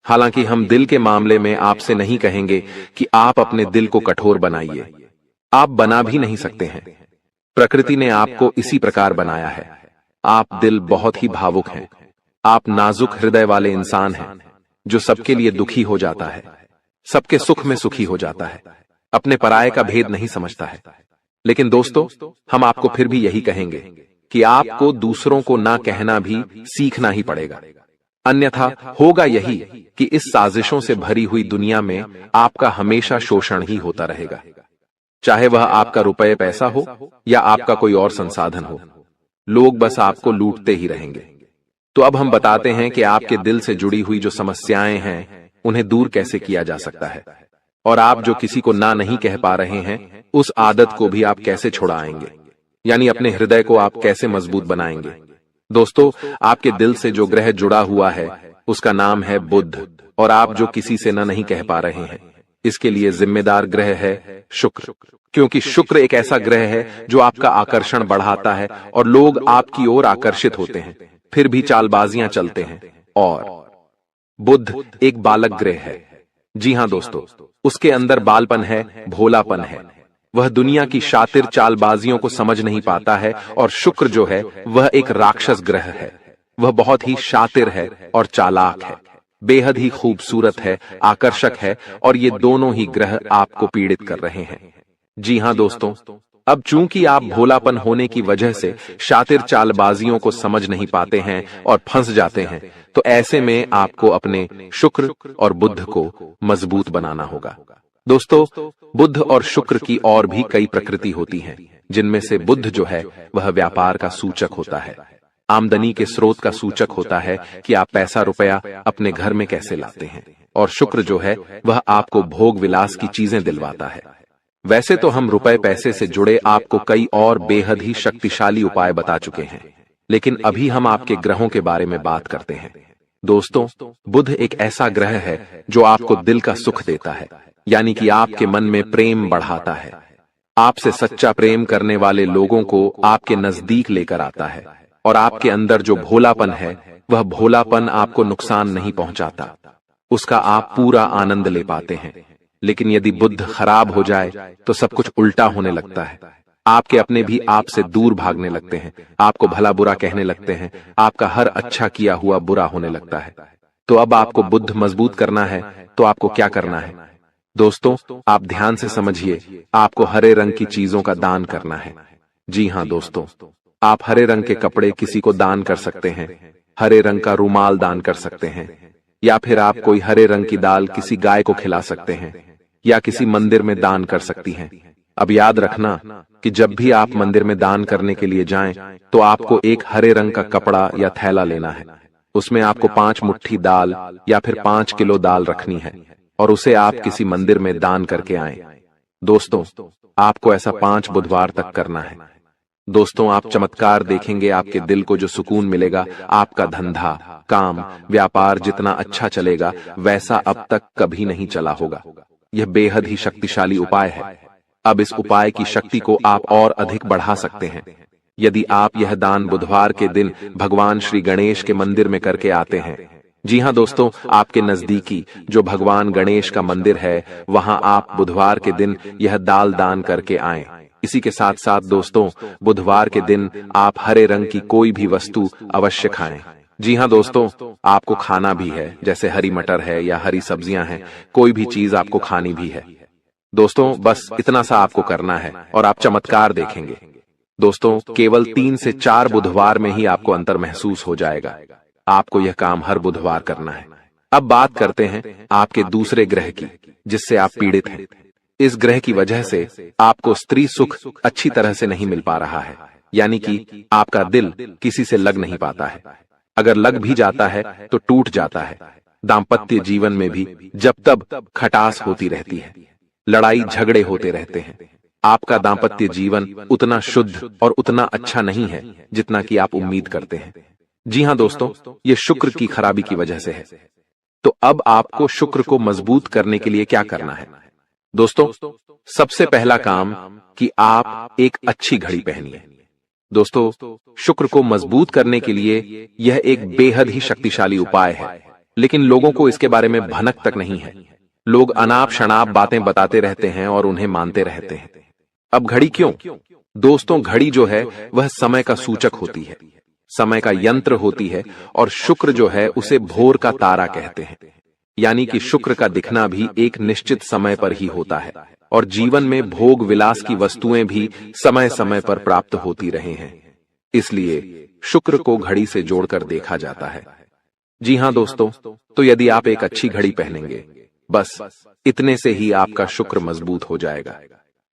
हालांकि हम दिल के मामले में आपसे नहीं कहेंगे कि आप अपने दिल को कठोर बनाइए, आप बना भी नहीं सकते हैं। प्रकृति ने आपको इसी प्रकार बनाया है। आप दिल बहुत ही भावुक हैं। आप नाजुक हृदय वाले इंसान हैं जो सबके लिए दुखी हो जाता है, सबके सुख में सुखी हो जाता है, अपने पराये का भेद नहीं समझता है। लेकिन दोस्तों, हम आपको फिर भी यही कहेंगे कि आपको दूसरों को ना कहना भी सीखना ही पड़ेगा, अन्यथा होगा यही कि इस साजिशों से भरी हुई दुनिया में आपका हमेशा शोषण ही होता रहेगा, चाहे वह आपका रुपये पैसा हो या आपका कोई और संसाधन हो। लोग बस आपको लूटते ही रहेंगे। तो अब हम बताते हैं कि आपके दिल से जुड़ी हुई जो समस्याएं हैं उन्हें दूर कैसे किया जा सकता है, और आप जो किसी को ना नहीं कह पा रहे हैं उस आदत को भी आप कैसे छुड़ाएंगे, यानी अपने हृदय को आप कैसे मजबूत बनाएंगे। दोस्तों, आपके दिल से जो ग्रह जुड़ा हुआ है उसका नाम है बुध, और आप जो किसी से ना नहीं कह पा रहे हैं इसके लिए जिम्मेदार ग्रह है शुक्र, क्योंकि शुक्र एक ऐसा ग्रह है जो आपका आकर्षण बढ़ाता है और लोग आपकी ओर आकर्षित होते हैं, फिर भी चालबाजियां चलते हैं। और बुध एक बालक ग्रह है। जी हां दोस्तों, उसके अंदर बालपन है, भोलापन है। वह दुनिया की शातिर चालबाजियों को समझ नहीं पाता है, और शुक्र जो है वह एक राक्षस ग्रह है। वह बहुत ही शातिर है और चालाक है, बेहद ही खूबसूरत है, आकर्षक है, और ये दोनों ही ग्रह आपको पीड़ित कर रहे हैं। जी हां दोस्तों, अब चूंकि आप भोलापन होने की वजह से शातिर चालबाजियों को समझ नहीं पाते हैं और फंस जाते हैं, तो ऐसे में आपको अपने शुक्र और बुध को मजबूत बनाना होगा। दोस्तों, बुध और शुक्र की और भी कई प्रकृति होती हैं, जिनमें से बुध जो है वह व्यापार का सूचक होता है, आमदनी के स्रोत का सूचक होता है कि आप पैसा रुपया अपने घर में कैसे लाते हैं, और शुक्र जो है वह आपको भोग विलास की चीजें दिलवाता है। वैसे तो हम रुपए पैसे से जुड़े आपको कई और बेहद ही शक्तिशाली उपाय बता चुके हैं, लेकिन अभी हम आपके ग्रहों के बारे में बात करते हैं। दोस्तों, बुध एक ऐसा ग्रह है जो आपको दिल का सुख देता है, यानी कि आपके मन में प्रेम बढ़ाता है, आपसे सच्चा प्रेम करने वाले लोगों को आपके नजदीक लेकर आता है, और आपके अंदर जो भोलापन है वह भोलापन आपको नुकसान नहीं पहुंचाता, उसका आप पूरा आनंद ले पाते हैं। लेकिन यदि बुध खराब हो जाए तो सब कुछ उल्टा होने लगता है। आपके अपने भी आपसे दूर भागने लगते हैं, आपको भला बुरा कहने लगते हैं, आपका हर अच्छा किया हुआ बुरा होने लगता है। तो अब आपको बुध मजबूत करना है तो आपको क्या करना है? दोस्तों, आप ध्यान से समझिए, आपको हरे रंग की चीजों का दान करना है। जी हां दोस्तों, आप हरे रंग के कपड़े किसी को दान कर सकते हैं, हरे रंग का रुमाल दान कर सकते हैं, या फिर आप कोई हरे रंग की दाल किसी गाय को खिला सकते हैं, या किसी मंदिर में दान कर सकती हैं। अब याद रखना कि जब भी आप मंदिर में दान करने के लिए जाएं, तो आपको एक हरे रंग का कपड़ा या थैला लेना है। उसमें आपको 5 मुट्ठी दाल या फिर 5 किलो दाल रखनी है और उसे आप किसी मंदिर में दान करके आएं। दोस्तों, आपको ऐसा 5 बुधवार तक करना है। दोस्तों, आप चमत्कार देखेंगे, आपके दिल को जो सुकून मिलेगा, आपका धंधा, काम, व्यापार जितना अच्छा चलेगा वैसा अब तक कभी नहीं चला होगा। यह बेहद ही शक्तिशाली उपाय है। अब इस उपाय की शक्ति को आप और अधिक बढ़ा सकते हैं यदि आप यह दान बुधवार के दिन भगवान श्री गणेश के मंदिर में करके आते हैं। जी हाँ दोस्तों, आपके नजदीकी जो भगवान गणेश का मंदिर है, वहां आप बुधवार के दिन यह दाल दान करके आएं। इसी के साथ साथ दोस्तों, बुधवार के दिन आप हरे रंग की कोई भी वस्तु अवश्य खाएं। जी हाँ दोस्तों, आपको खाना भी है, जैसे हरी मटर है या हरी सब्जियां हैं, कोई भी चीज आपको खानी भी है। दोस्तों, बस इतना सा आपको करना है और आप चमत्कार देखेंगे। दोस्तों, केवल 3 से 4 बुधवार में ही आपको अंतर महसूस हो जाएगा। आपको यह काम हर बुधवार करना है। अब बात करते हैं आपके दूसरे ग्रह की, जिससे आप पीड़ित हैं। इस ग्रह की वजह से आपको स्त्री सुख अच्छी तरह से नहीं मिल पा रहा है, यानी कि आपका दिल किसी से लग नहीं पाता है। अगर लग भी जाता है तो टूट जाता है। दाम्पत्य जीवन में भी जब तब खटास होती रहती है, लड़ाई झगड़े होते रहते हैं। आपका दाम्पत्य जीवन उतना शुद्ध और उतना अच्छा नहीं है जितना कि आप उम्मीद करते हैं। जी हाँ दोस्तों, ये शुक्र की खराबी की वजह से है। तो अब आपको शुक्र को मजबूत करने के लिए क्या करना है? दोस्तों, सबसे पहला काम कि आप एक अच्छी घड़ी पहनिए। दोस्तों, शुक्र को मजबूत करने के लिए यह एक बेहद ही शक्तिशाली उपाय है, लेकिन लोगों को इसके बारे में भनक तक नहीं है। लोग अनाप शनाप बातें बताते रहते हैं और उन्हें मानते रहते हैं। अब घड़ी क्यों? दोस्तों, घड़ी जो है वह समय का सूचक होती है, समय का यंत्र होती है, और शुक्र जो है उसे भोर का तारा कहते हैं। यानी कि शुक्र का दिखना भी एक निश्चित समय पर ही होता है, और जीवन में भोग विलास की वस्तुएं भी समय समय पर प्राप्त होती रहे हैं। इसलिए शुक्र को घड़ी से जोड़कर देखा जाता है। जी हाँ दोस्तों, तो यदि आप एक अच्छी घड़ी पहनेंगे, बस इतने से ही आपका शुक्र मजबूत हो जाएगा।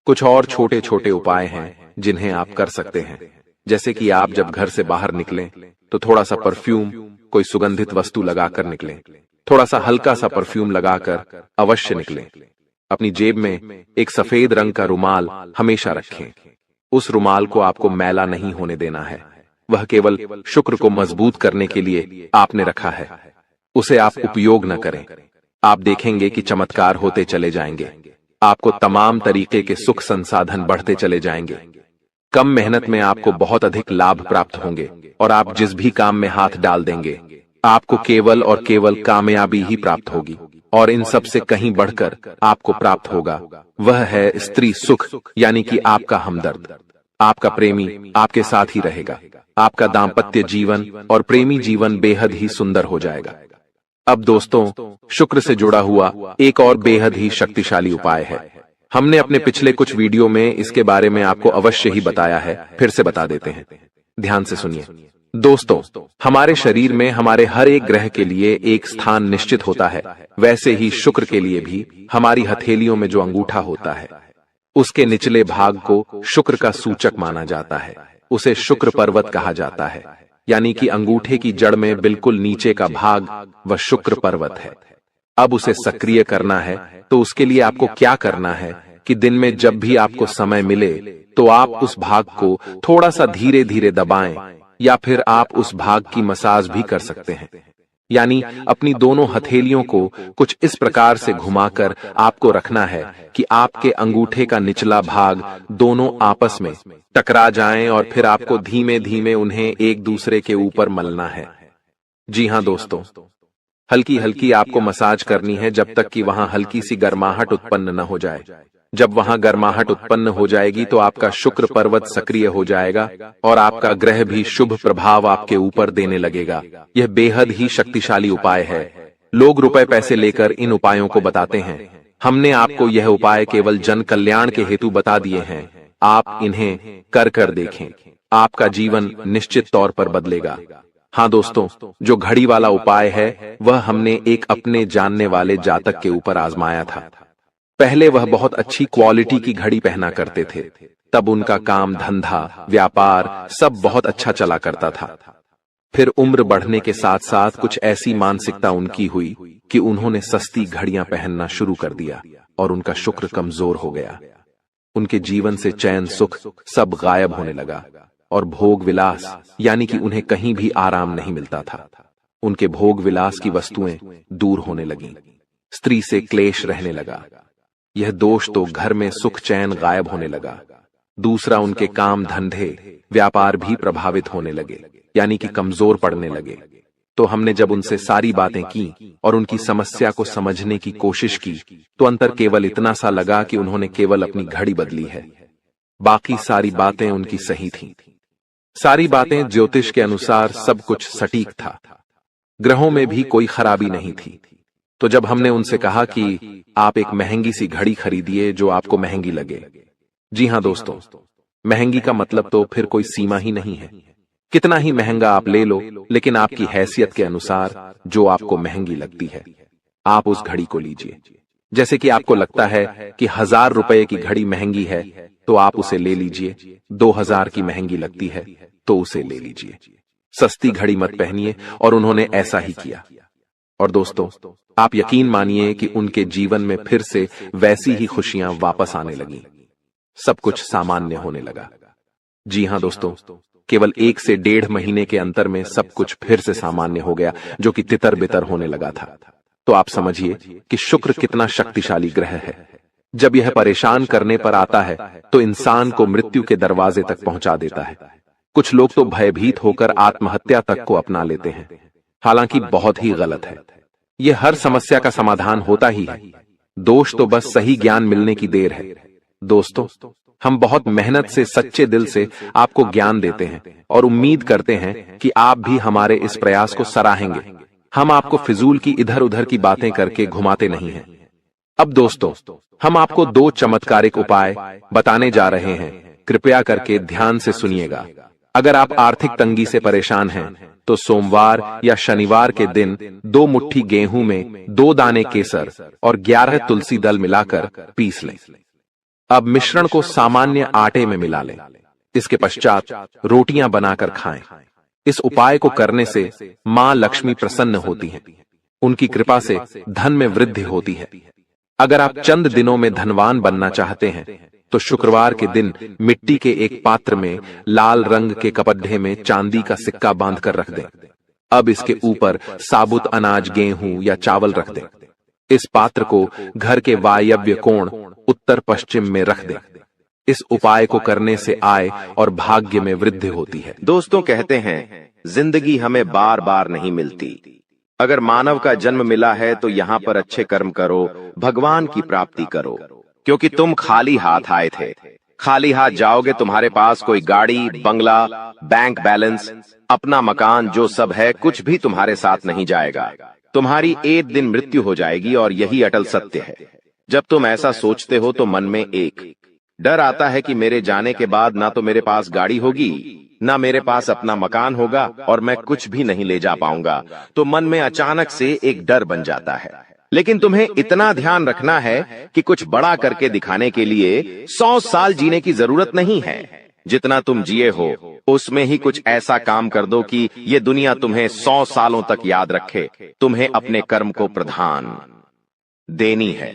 कुछ और छोटे छोटे उपाय हैं जिन्हें आप कर सकते हैं, जैसे कि आप जब घर से बाहर निकलें तो थोड़ा सा परफ्यूम, कोई सुगंधित वस्तु लगाकर निकलें। थोड़ा सा हल्का सा परफ्यूम लगाकर अवश्य निकलें। अपनी जेब में एक सफेद रंग का रुमाल हमेशा रखें। उस रुमाल को आपको मैला नहीं होने देना है। वह केवल शुक्र को मजबूत करने के लिए आपने रखा है। उसे आप उपयोग न करें। आप देखेंगे कि चमत्कार होते चले जाएंगे। आपको तमाम तरीके के सुख संसाधन बढ़ते चले जाएंगे। कम मेहनत में आपको बहुत अधिक लाभ प्राप्त होंगे, और आप जिस भी काम में हाथ डाल देंगे, आपको केवल और केवल कामयाबी ही प्राप्त होगी। और इन सब से कहीं बढ़कर आपको प्राप्त होगा, वह है स्त्री सुख, यानी कि आपका हमदर्द। आपका प्रेमी आपके साथ ही रहेगा। आपका दाम्पत्य जीवन और प्रेमी जीवन बेहद ही सुंदर हो जाएगा। अब दोस्तों, शुक्र से जुड़ा हुआ एक और बेहद ही शक्तिशाली उपाय है। हमने अपने पिछले कुछ वीडियो में इसके बारे में आपको अवश्य ही बताया है, फिर से बता देते हैं। ध्यान से सुनिए। दोस्तों, हमारे शरीर में हमारे हर एक ग्रह के लिए एक स्थान निश्चित होता है। वैसे ही शुक्र के लिए भी हमारी हथेलियों में जो अंगूठा होता है, उसके निचले भाग को शुक्र का सूचक माना जाता है। उसे शुक्र पर्वत कहा जाता है, यानी कि अंगूठे की जड़ में बिल्कुल नीचे का भाग वह शुक्र पर्वत है। अब उसे सक्रिय करना है, तो उसके लिए आपको क्या करना है कि दिन में जब भी आपको समय मिले तो आप उस भाग को थोड़ा सा धीरे धीरे दबाएं, या फिर आप उस भाग की मसाज भी कर सकते हैं। यानी अपनी दोनों हथेलियों को कुछ इस प्रकार से घुमाकर आपको रखना है कि आपके अंगूठे का निचला भाग दोनों आपस में टकरा जाएं, और फिर आपको धीमे धीमे उन्हें एक दूसरे के ऊपर मलना है। जी हाँ दोस्तों, हल्की हल्की आपको मसाज करनी है जब तक कि वहां हल्की सी गर्माहट उत्पन्न न हो जाए। जब वहां गर्माहट उत्पन्न हो जाएगी तो आपका शुक्र पर्वत सक्रिय हो जाएगा और आपका ग्रह भी शुभ प्रभाव आपके ऊपर देने लगेगा। यह बेहद ही शक्तिशाली उपाय है। लोग रुपए पैसे लेकर इन उपायों को बताते हैं। हमने आपको यह उपाय केवल जन कल्याण के हेतु बता दिए हैं। आप इन्हें कर कर देखें, आपका जीवन निश्चित तौर पर बदलेगा। हाँ दोस्तों, जो घड़ी वाला उपाय है वह हमने एक अपने जानने वाले जातक के ऊपर आजमाया था। पहले वह बहुत अच्छी क्वालिटी की घड़ी पहना करते थे। तब उनका काम धंधा व्यापार सब बहुत अच्छा चला करता था। फिर उम्र बढ़ने के साथ साथ कुछ ऐसी मानसिकता उनकी हुई कि उन्होंने सस्ती घड़ियां पहनना शुरू कर दिया और उनका शुक्र कमजोर हो गया। उनके जीवन से चैन सुख सब गायब होने लगा और भोग विलास यानी कि उन्हें कहीं भी आराम नहीं मिलता था। उनके भोग विलास की वस्तुएं दूर होने लगीं। स्त्री से क्लेश रहने लगा। यह दोष तो घर में सुख चैन गायब होने लगा। दूसरा, उनके काम धंधे व्यापार भी प्रभावित होने लगे यानी कि कमजोर पड़ने लगे। तो हमने जब उनसे सारी बातें की और उनकी समस्या को समझने की कोशिश की तो अंतर केवल इतना सा लगा कि उन्होंने केवल अपनी घड़ी बदली है। बाकी सारी बातें उनकी सही थीं। सारी बातें ज्योतिष के अनुसार सब कुछ सटीक था। ग्रहों में भी कोई खराबी नहीं थी। तो जब हमने उनसे कहा कि आप एक महंगी सी घड़ी खरीदिए जो आपको महंगी लगे। जी हां दोस्तों, महंगी का मतलब तो फिर कोई सीमा ही नहीं है। कितना ही महंगा आप ले लो, लेकिन आपकी हैसियत के अनुसार जो आपको महंगी लगती है आप उस घड़ी को लीजिए। जैसे कि आपको लगता है कि 1000 रुपए की घड़ी महंगी है तो आप उसे ले लीजिए। 2000 की महंगी लगती है तो उसे ले लीजिए। सस्ती घड़ी मत पहनिए। और उन्होंने ऐसा ही किया। और दोस्तों, आप यकीन मानिए कि उनके जीवन में फिर से वैसी ही खुशियां वापस आने लगीं। सब कुछ सामान्य होने लगा। जी हां दोस्तों, केवल 1 से 1.5 महीने के अंतर में सब कुछ फिर से सामान्य हो गया, जो कि तितर बितर होने लगा था। तो आप समझिए कि शुक्र कितना शक्तिशाली ग्रह है। जब यह परेशान करने पर आता है तो इंसान को मृत्यु के दरवाजे तक पहुंचा देता है। कुछ लोग तो भयभीत होकर आत्महत्या तक को अपना लेते हैं, हालांकि बहुत ही गलत है। यह हर समस्या का समाधान होता ही है। दोष तो बस सही ज्ञान मिलने की देर है। दोस्तों, हम बहुत मेहनत से सच्चे दिल से आपको ज्ञान देते हैं और उम्मीद करते हैं कि आप भी हमारे इस प्रयास को सराहेंगे। हम आपको फिजूल की इधर उधर की बातें करके घुमाते नहीं हैं। अब दोस्तों, हम आपको 2 चमत्कारिक उपाय बताने जा रहे हैं। कृपया करके ध्यान से सुनिएगा। अगर आप आर्थिक तंगी से परेशान हैं तो सोमवार या शनिवार के दिन 2 मुट्ठी गेहूं में 2 दाने केसर और 11 तुलसी दल मिलाकर पीस लें। अब मिश्रण को सामान्य आटे में मिला लें। इसके पश्चात रोटियां बनाकर खाएं। इस उपाय को करने से मां लक्ष्मी प्रसन्न होती हैं। उनकी कृपा से धन में वृद्धि होती है। अगर आप चंद दिनों में धनवान बनना चाहते हैं तो शुक्रवार के दिन मिट्टी के एक पात्र में लाल रंग के कपड्ढे में चांदी का सिक्का बांधकर रख दें। अब इसके ऊपर साबुत अनाज गेहूं या चावल रख दें। इस पात्र को घर के वायव्य कोण उत्तर पश्चिम में रख दें। इस उपाय को करने से आय और भाग्य में वृद्धि होती है। दोस्तों, कहते हैं जिंदगी हमें बार बार नहीं मिलती। अगर मानव का जन्म मिला है तो यहाँ पर अच्छे कर्म करो, भगवान की प्राप्ति करो, क्योंकि तुम खाली हाथ आए थे। खाली हाथ जाओगे, तुम्हारे पास कोई गाड़ी, बंगला, बैंक बैलेंस, अपना मकान जो सब है कुछ भी तुम्हारे साथ नहीं जाएगा। तुम्हारी एक दिन मृत्यु हो जाएगी और यही अटल सत्य है। जब तुम ऐसा सोचते हो तो मन में एक डर आता है कि मेरे जाने के बाद ना तो मेरे पास गाड़ी होगी, ना मेरे पास अपना मकान होगा और मैं कुछ भी नहीं ले जा पाऊंगा। तो मन में अचानक से एक डर बन जाता है। लेकिन तुम्हें इतना ध्यान रखना है कि कुछ बड़ा करके दिखाने के लिए 100 साल जीने की जरूरत नहीं है। जितना तुम जिए हो उसमें ही कुछ ऐसा काम कर दो कि ये दुनिया तुम्हें 100 सालों तक याद रखे। तुम्हें अपने कर्म को प्रधान देनी है।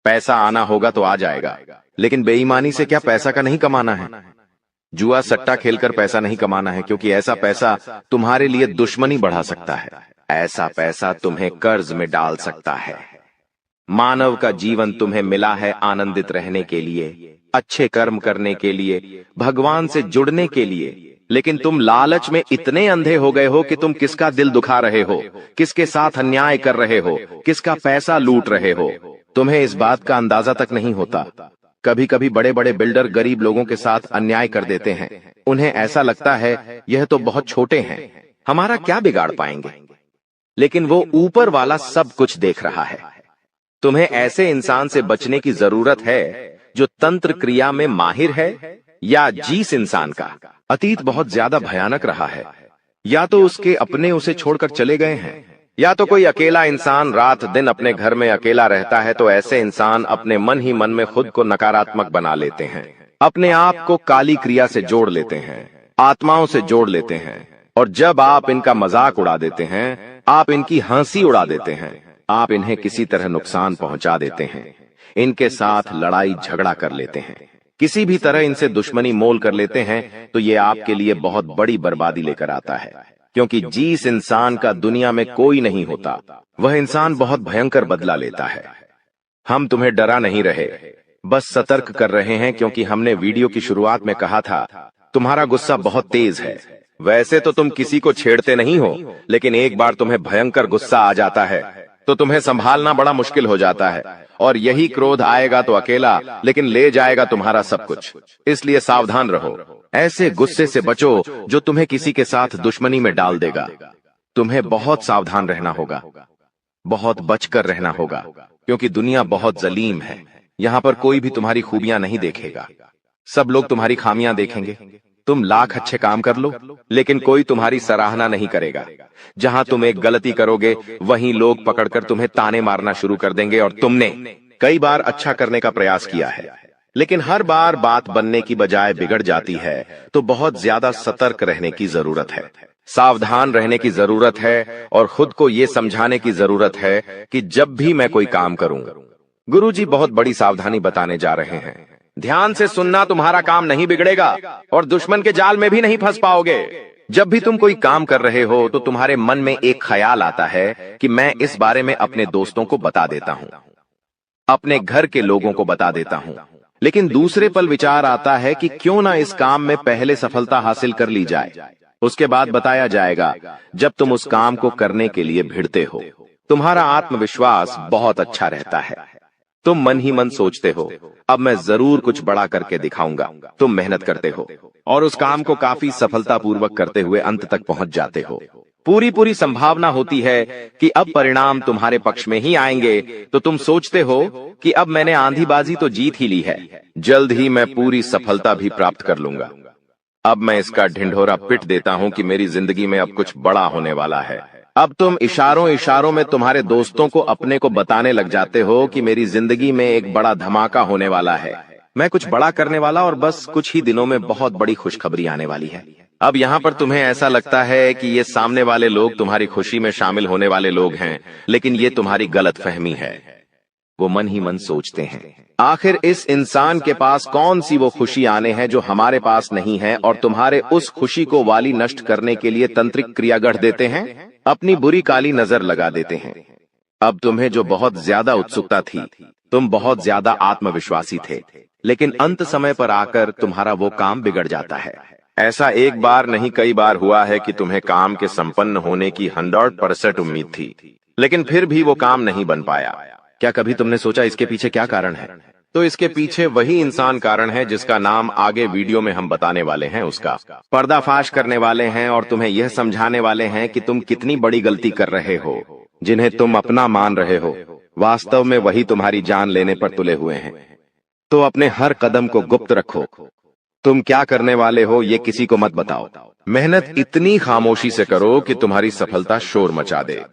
पैसा आना होगा तो आ जाएगा, लेकिन बेईमानी से क्या पैसा का नहीं कमाना है। जुआ सट्टा खेलकर पैसा नहीं कमाना है, क्योंकि ऐसा पैसा तुम्हारे लिए दुश्मनी बढ़ा सकता है। ऐसा पैसा तुम्हें कर्ज में डाल सकता है। मानव का जीवन तुम्हें मिला है आनंदित रहने के लिए, अच्छे कर्म करने के लिए, भगवान से जुड़ने के लिए। लेकिन तुम लालच में इतने अंधे हो गए हो कि तुम किसका दिल दुखा रहे हो, किसके साथ अन्याय कर रहे हो, किसका पैसा लूट रहे हो। तुम्हें इस बात का अंदाजा तक नहीं होता। कभी कभी बड़े बड़े बिल्डर गरीब लोगों के साथ अन्याय कर देते हैं। उन्हें ऐसा लगता है यह तो बहुत छोटे हैं, हमारा क्या बिगाड़ पाएंगे। लेकिन वो ऊपर वाला सब कुछ देख रहा है। तुम्हें ऐसे इंसान से बचने की जरूरत है जो तंत्र क्रिया में माहिर है, या जिस इंसान का अतीत बहुत ज्यादा भयानक रहा है, या तो उसके अपने उसे छोड़कर चले गए हैं, या तो कोई अकेला इंसान रात दिन अपने घर में अकेला रहता है, तो ऐसे इंसान अपने मन ही मन में खुद को नकारात्मक बना लेते हैं, अपने आप को काली क्रिया से जोड़ लेते हैं, आत्माओं से जोड़ लेते हैं। और जब आप इनका मजाक उड़ा देते हैं, आप इनकी हंसी उड़ा देते हैं, आप इन्हें किसी तरह नुकसान पहुंचा देते हैं, इनके साथ लड़ाई झगड़ा कर लेते हैं, किसी भी तरह इनसे दुश्मनी मोल कर लेते हैं, तो ये आपके लिए बहुत बड़ी बर्बादी लेकर आता है। क्योंकि जिस इंसान का दुनिया में कोई नहीं होता, वह इंसान बहुत भयंकर बदला लेता है। हम तुम्हें डरा नहीं रहे, बस सतर्क कर रहे हैं, क्योंकि हमने वीडियो की शुरुआत में कहा था तुम्हारा गुस्सा बहुत तेज है। वैसे तो तुम किसी को छेड़ते नहीं हो, लेकिन एक बार तुम्हें भयंकर गुस्सा आ जाता है तो तुम्हें संभालना बड़ा मुश्किल हो जाता है, और यही क्रोध आएगा तो अकेला, लेकिन ले जाएगा तुम्हारा सब कुछ। इसलिए सावधान रहो, ऐसे गुस्से से बचो जो तुम्हें किसी के साथ दुश्मनी में डाल देगा। तुम्हें बहुत सावधान रहना होगा, बहुत बचकर रहना होगा, क्योंकि दुनिया बहुत जलीम है। यहाँ पर कोई भी तुम्हारी खूबियां नहीं देखेगा, सब लोग तुम्हारी खामियां देखेंगे। तुम लाख अच्छे काम कर लो, लेकिन कोई तुम्हारी सराहना नहीं करेगा। जहां तुम एक गलती करोगे, वहीं लोग पकड़कर तुम्हें ताने मारना शुरू कर देंगे। और तुमने कई बार अच्छा करने का प्रयास किया है, लेकिन हर बार बात बनने की बजाय बिगड़ जाती है। तो बहुत ज्यादा सतर्क रहने की जरूरत है, सावधान रहने की जरूरत है, और खुद को ये समझाने की जरूरत है कि जब भी मैं कोई काम करूं, गुरुजी बहुत बड़ी सावधानी बताने जा रहे हैं। ध्यान से सुनना, तुम्हारा काम नहीं बिगड़ेगा और दुश्मन के जाल में भी नहीं फंस पाओगे। जब भी तुम कोई काम कर रहे हो, तो तुम्हारे मन में एक ख्याल आता है कि मैं इस बारे में अपने दोस्तों को बता देता हूं, अपने घर के लोगों को बता देता हूं। लेकिन दूसरे पल विचार आता है कि क्यों ना इस काम में पहले सफलता हासिल कर ली जाए, उसके बाद बताया जाएगा। जब तुम उस काम को करने के लिए भिड़ते हो, तुम्हारा आत्मविश्वास बहुत अच्छा रहता है। तुम मन ही मन सोचते हो, अब मैं जरूर कुछ बड़ा करके दिखाऊंगा। तुम मेहनत करते हो और उस काम को काफी सफलतापूर्वक करते हुए अंत तक पहुंच जाते हो। पूरी संभावना होती है कि अब परिणाम तुम्हारे पक्ष में ही आएंगे, तो तुम सोचते हो कि अब मैंने आंधीबाजी तो जीत ही ली है, जल्द ही मैं पूरी सफलता भी प्राप्त कर लूंगा। अब मैं इसका ढिंढोरा पिट देता हूं कि मेरी जिंदगी में अब कुछ बड़ा होने वाला है। अब तुम इशारों में तुम्हारे दोस्तों को अपने को बताने लग जाते हो कि मेरी जिंदगी में एक बड़ा धमाका होने वाला है, मैं कुछ बड़ा करने वाला, और बस कुछ ही दिनों में बहुत बड़ी खुशखबरी आने वाली है। अब यहाँ पर तुम्हें ऐसा लगता है कि ये सामने वाले लोग तुम्हारी खुशी में शामिल होने वाले लोग हैं, लेकिन ये तुम्हारी गलतफहमी है। वो मन ही मन सोचते हैं, आखिर इस इंसान के पास कौन सी वो खुशी आने हैं जो हमारे पास नहीं है, और तुम्हारे उस खुशी को वाली नष्ट करने के लिए तंत्रिक क्रिया गढ़ देते हैं, अपनी बुरी काली नजर लगा देते हैं। अब तुम्हें जो बहुत ज्यादा उत्सुकता थी, तुम बहुत ज्यादा आत्मविश्वासी थे, लेकिन अंत समय पर आकर तुम्हारा वो काम बिगड़ जाता है। ऐसा एक बार नहीं कई बार हुआ है कि तुम्हें काम के संपन्न होने की 100% उम्मीद थी, लेकिन फिर भी वो काम नहीं बन पाया। क्या कभी तुमने सोचा इसके पीछे क्या कारण है? तो इसके पीछे वही इंसान कारण है जिसका नाम आगे वीडियो में हम बताने वाले हैं। उसका पर्दाफाश करने वाले हैं और तुम्हें यह समझाने वाले हैं कि तुम कितनी बड़ी गलती कर रहे हो। जिन्हें तुम अपना मान रहे हो, वास्तव में वही तुम्हारी जान लेने पर तुले हुए हैं। तो अपने हर कदम को गुप्त रखो। तुम क्या करने वाले हो ये किसी को मत बताओ। मेहनत इतनी खामोशी से करो कि तुम्हारी सफलता शोर मचा दे।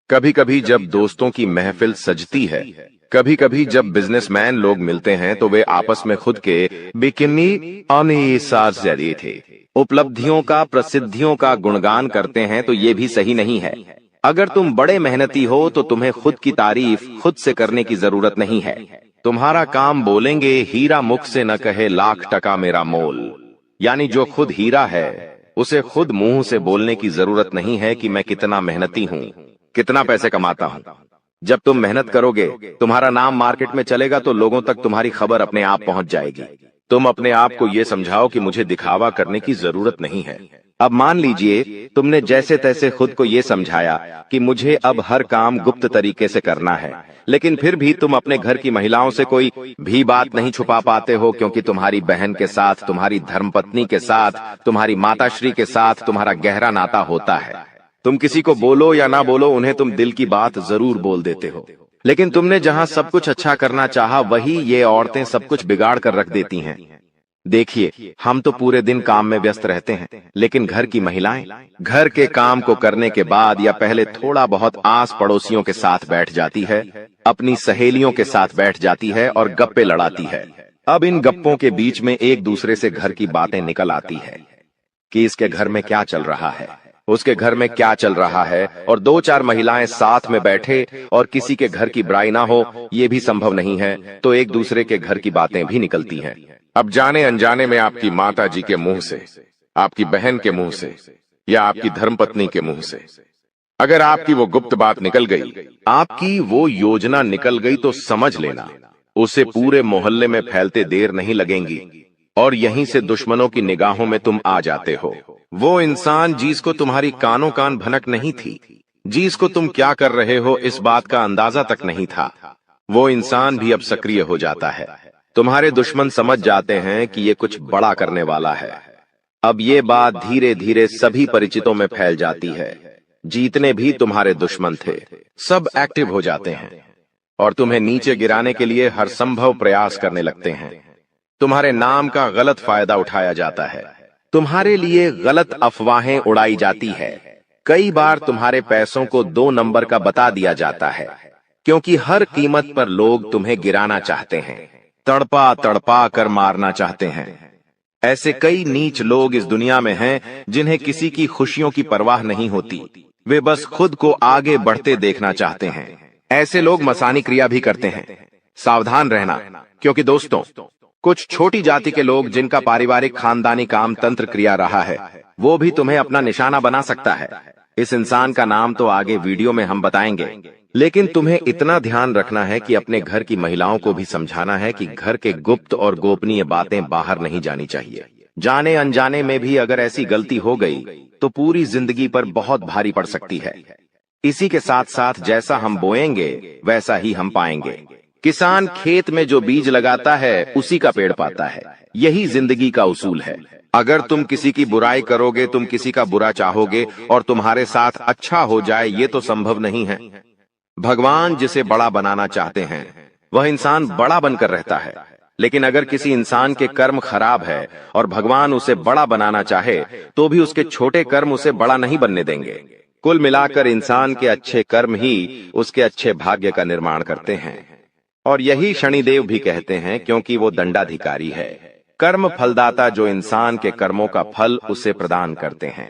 कभी कभी जब दोस्तों की महफिल सजती है, कभी कभी जब बिजनेसमैन लोग मिलते हैं, तो वे आपस में खुद के बिकिनी जरिए थे उपलब्धियों का, प्रसिद्धियों का गुणगान करते हैं, तो ये भी सही नहीं है। अगर तुम बड़े मेहनती हो तो तुम्हें खुद की तारीफ खुद से करने की जरूरत नहीं है। तुम्हारा काम बोलेंगे, हीरा मुख से न कहे लाख टका मेरा मोल। यानी जो खुद हीरा है, उसे खुद मुंह से बोलने की जरूरत नहीं है कि मैं कितना मेहनती हूँ, कितना पैसे कमाता हूँ। जब तुम मेहनत करोगे, तुम्हारा नाम मार्केट में चलेगा, तो लोगों तक तुम्हारी खबर अपने आप पहुंच जाएगी। तुम अपने आप को ये समझाओ कि मुझे दिखावा करने की जरूरत नहीं है। अब मान लीजिए तुमने जैसे तैसे खुद को ये समझाया कि मुझे अब हर काम गुप्त तरीके से करना है, लेकिन फिर भी तुम अपने घर की महिलाओं से कोई भी बात नहीं छुपा पाते हो, क्योंकि तुम्हारी बहन के साथ, तुम्हारी धर्मपत्नी के साथ, तुम्हारी माताश्री के साथ तुम्हारा गहरा नाता होता है। तुम किसी को बोलो या ना बोलो, उन्हें तुम दिल की बात जरूर बोल देते हो। लेकिन तुमने जहां सब कुछ अच्छा करना चाहा, वही ये औरतें सब कुछ बिगाड़ कर रख देती हैं। देखिए, हम तो पूरे दिन काम में व्यस्त रहते हैं, लेकिन घर की महिलाएं घर के काम को करने के बाद या पहले थोड़ा बहुत आस पड़ोसियों के साथ बैठ जाती है, अपनी सहेलियों के साथ बैठ जाती है और गप्पे लड़ाती है। अब इन गप्पों के बीच में एक दूसरे से घर की बातें निकल आती है कि इसके घर में क्या चल रहा है, उसके घर में क्या चल रहा है, और दो चार महिलाएं साथ में बैठे और किसी के घर की बुराई ना हो, ये भी संभव नहीं है, तो एक दूसरे के घर की बातें भी निकलती हैं। अब जाने अनजाने में आपकी माता जी के मुंह से, आपकी बहन के मुंह से या आपकी धर्मपत्नी के मुंह से अगर आपकी वो गुप्त बात निकल गई, आपकी वो योजना निकल गई, तो समझ लेना उसे पूरे मोहल्ले में फैलते देर नहीं लगेंगी और यहीं से दुश्मनों की निगाहों में तुम आ जाते हो। वो इंसान जिसको तुम्हारी कानों कान भनक नहीं थी, जिसको तुम क्या कर रहे हो इस बात का अंदाजा तक नहीं था, वो इंसान भी अब सक्रिय हो जाता है। तुम्हारे दुश्मन समझ जाते हैं कि ये कुछ बड़ा करने वाला है। अब ये बात धीरे धीरे सभी परिचितों में फैल जाती है। जितने भी तुम्हारे दुश्मन थे, सब एक्टिव हो जाते हैं और तुम्हें नीचे गिराने के लिए हर संभव प्रयास करने लगते हैं। तुम्हारे नाम का गलत फायदा उठाया जाता है, तुम्हारे लिए गलत अफवाहें उड़ाई जाती है। कई बार तुम्हारे पैसों को 2 नंबर का बता दिया जाता है, क्योंकि हर कीमत पर लोग तुम्हें गिराना चाहते हैं, तड़पा तड़पा कर मारना चाहते हैं। ऐसे कई नीच लोग इस दुनिया में हैं जिन्हें किसी की खुशियों की परवाह नहीं होती, वे बस खुद को आगे बढ़ते देखना चाहते हैं। ऐसे लोग मसानी क्रिया भी करते हैं। सावधान रहना, क्योंकि दोस्तों, कुछ छोटी जाति के लोग जिनका पारिवारिक खानदानी काम तंत्र क्रिया रहा है, वो भी तुम्हें अपना निशाना बना सकता है। इस इंसान का नाम तो आगे वीडियो में हम बताएंगे, लेकिन तुम्हें इतना ध्यान रखना है कि अपने घर की महिलाओं को भी समझाना है कि घर के गुप्त और गोपनीय बातें बाहर नहीं जानी चाहिए। जाने अनजाने में भी अगर ऐसी गलती हो गई तो पूरी जिंदगी पर बहुत भारी पड़ सकती है। इसी के साथ साथ जैसा हम बोएंगे वैसा ही हम पाएंगे। किसान खेत में जो बीज लगाता है उसी का पेड़ पाता है, यही जिंदगी का उसूल है। अगर तुम किसी की बुराई करोगे, तुम किसी का बुरा चाहोगे और तुम्हारे साथ अच्छा हो जाए, ये तो संभव नहीं है। भगवान जिसे बड़ा बनाना चाहते हैं वह इंसान बड़ा बनकर रहता है, लेकिन अगर किसी इंसान के कर्म खराब है और भगवान उसे बड़ा बनाना चाहे तो भी उसके छोटे कर्म उसे बड़ा नहीं बनने देंगे। कुल मिलाकर इंसान के अच्छे कर्म ही उसके अच्छे भाग्य का निर्माण करते हैं, और यही शनिदेव भी कहते हैं, क्योंकि वो दंडाधिकारी है, कर्म फलदाता, जो इंसान के कर्मों का फल उसे प्रदान करते हैं।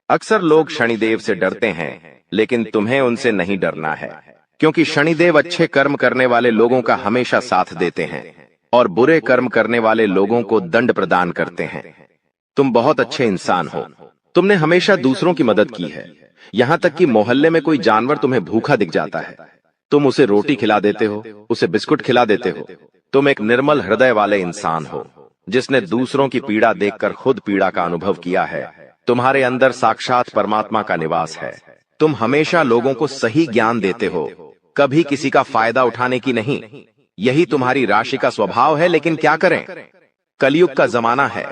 अक्सर लोग शनिदेव से डरते हैं, लेकिन तुम्हें उनसे नहीं डरना है, क्योंकि शनिदेव अच्छे कर्म करने वाले लोगों का हमेशा साथ देते हैं और बुरे कर्म करने वाले लोगों को दंड प्रदान करते हैं। तुम बहुत अच्छे इंसान हो, तुमने हमेशा दूसरों की मदद की है, यहाँ तक कि मोहल्ले में कोई जानवर तुम्हें भूखा दिख जाता है, तुम उसे रोटी खिला देते हो, उसे बिस्कुट खिला देते हो। तुम एक निर्मल हृदय वाले इंसान हो, जिसने दूसरों की पीड़ा देखकर खुद पीड़ा का अनुभव किया है। तुम्हारे अंदर साक्षात परमात्मा का निवास है। तुम हमेशा लोगों को सही ज्ञान देते हो, कभी किसी का फायदा उठाने की नहीं। यही तुम्हारी राशि का स्वभाव है, लेकिन क्या करें, कलयुग का जमाना है।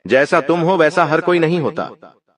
जैसा तुम हो वैसा हर कोई नहीं होता।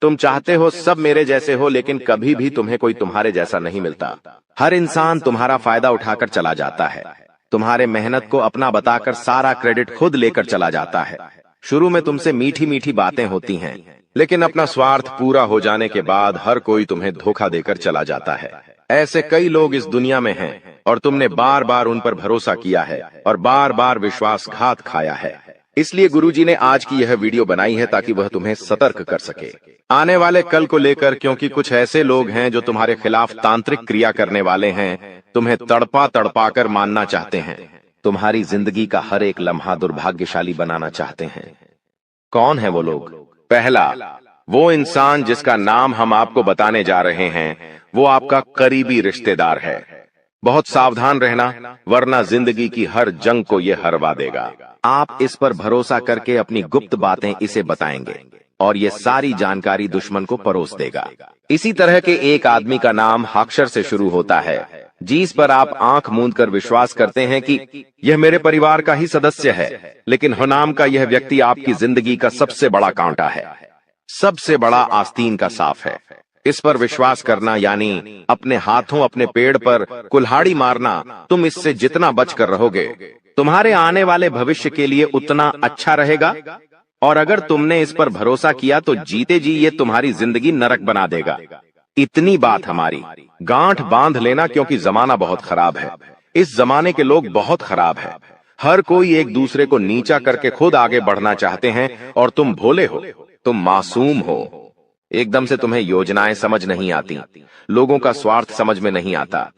तुम चाहते हो सब मेरे जैसे हो, लेकिन कभी भी तुम्हें कोई तुम्हारे जैसा नहीं मिलता। हर इंसान तुम्हारा फायदा उठाकर चला जाता है, तुम्हारे मेहनत को अपना बताकर सारा क्रेडिट खुद लेकर चला जाता है। शुरू में तुमसे मीठी मीठी बातें होती हैं, लेकिन अपना स्वार्थ पूरा हो जाने के बाद हर कोई तुम्हें धोखा देकर चला जाता है। ऐसे कई लोग इस दुनिया में हैं और तुमने बार बार उन पर भरोसा किया है और बार बार विश्वासघात खाया है। इसलिए गुरुजी ने आज की यह वीडियो बनाई है ताकि वह तुम्हें सतर्क कर सके आने वाले कल को लेकर, क्योंकि कुछ ऐसे लोग हैं जो तुम्हारे खिलाफ तांत्रिक क्रिया करने वाले हैं, तुम्हें तड़पा तड़पा कर मानना चाहते हैं, तुम्हारी जिंदगी का हर एक लम्हा दुर्भाग्यशाली बनाना चाहते हैं। कौन है वो लोग? पहला, वो इंसान जिसका नाम हम आपको बताने जा रहे हैं, वो आपका करीबी रिश्तेदार है। बहुत सावधान रहना, वरना जिंदगी की हर जंग को ये हरवा देगा। आप इस पर भरोसा करके अपनी गुप्त बातें इसे बताएंगे और ये सारी जानकारी दुश्मन को परोस देगा। इसी तरह के एक आदमी का नाम अक्षर से शुरू होता है, जिस पर आप आंख मूंद कर विश्वास करते हैं कि यह मेरे परिवार का ही सदस्य है, लेकिन नाम का यह व्यक्ति आपकी जिंदगी का सबसे बड़ा कांटा है, सबसे बड़ा आस्तीन का साफ है। इस पर विश्वास करना यानी अपने हाथों अपने पेड़ पर कुल्हाड़ी मारना, तुम इससे जितना बचकर रहोगे तुम्हारे आने वाले भविष्य के लिए उतना अच्छा रहेगा। और अगर तुमने इस पर भरोसा किया तो जीते जी ये तुम्हारी जिंदगी नरक बना देगा। इतनी बात हमारी, गांठ बांध लेना, क्योंकि जमाना बहुत खराब है। इस जमाने के लोग बहुत खराब है। हर कोई एक दूसरे को नीचा करके खुद आगे बढ़ना चाहते हैं, और तुम भोले हो, तुम मासूम हो। एकदम से तुम्हें योजनाएं समझ नहीं आती, लोगों का स्वार्थ समझ में नहीं आता।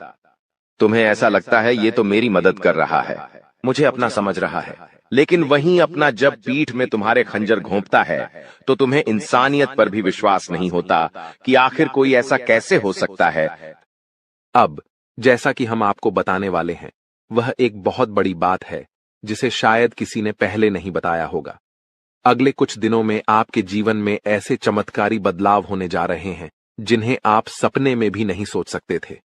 तुम्हें ऐसा लगता है ये तो मेरी मदद कर रहा है, मुझे अपना समझ रहा है। लेकिन वहीं अपना जब पीठ में तुम्हारे खंजर घोंपता है तो तुम्हें इंसानियत पर भी विश्वास नहीं होता कि आखिर कोई ऐसा कैसे हो सकता है। अब जैसा कि हम आपको बताने वाले हैं, वह एक बहुत बड़ी बात है जिसे शायद किसी ने पहले नहीं बताया होगा। अगले कुछ दिनों में आपके जीवन में ऐसे चमत्कारी बदलाव होने जा रहे हैं जिन्हें आप सपने में भी नहीं सोच सकते थे।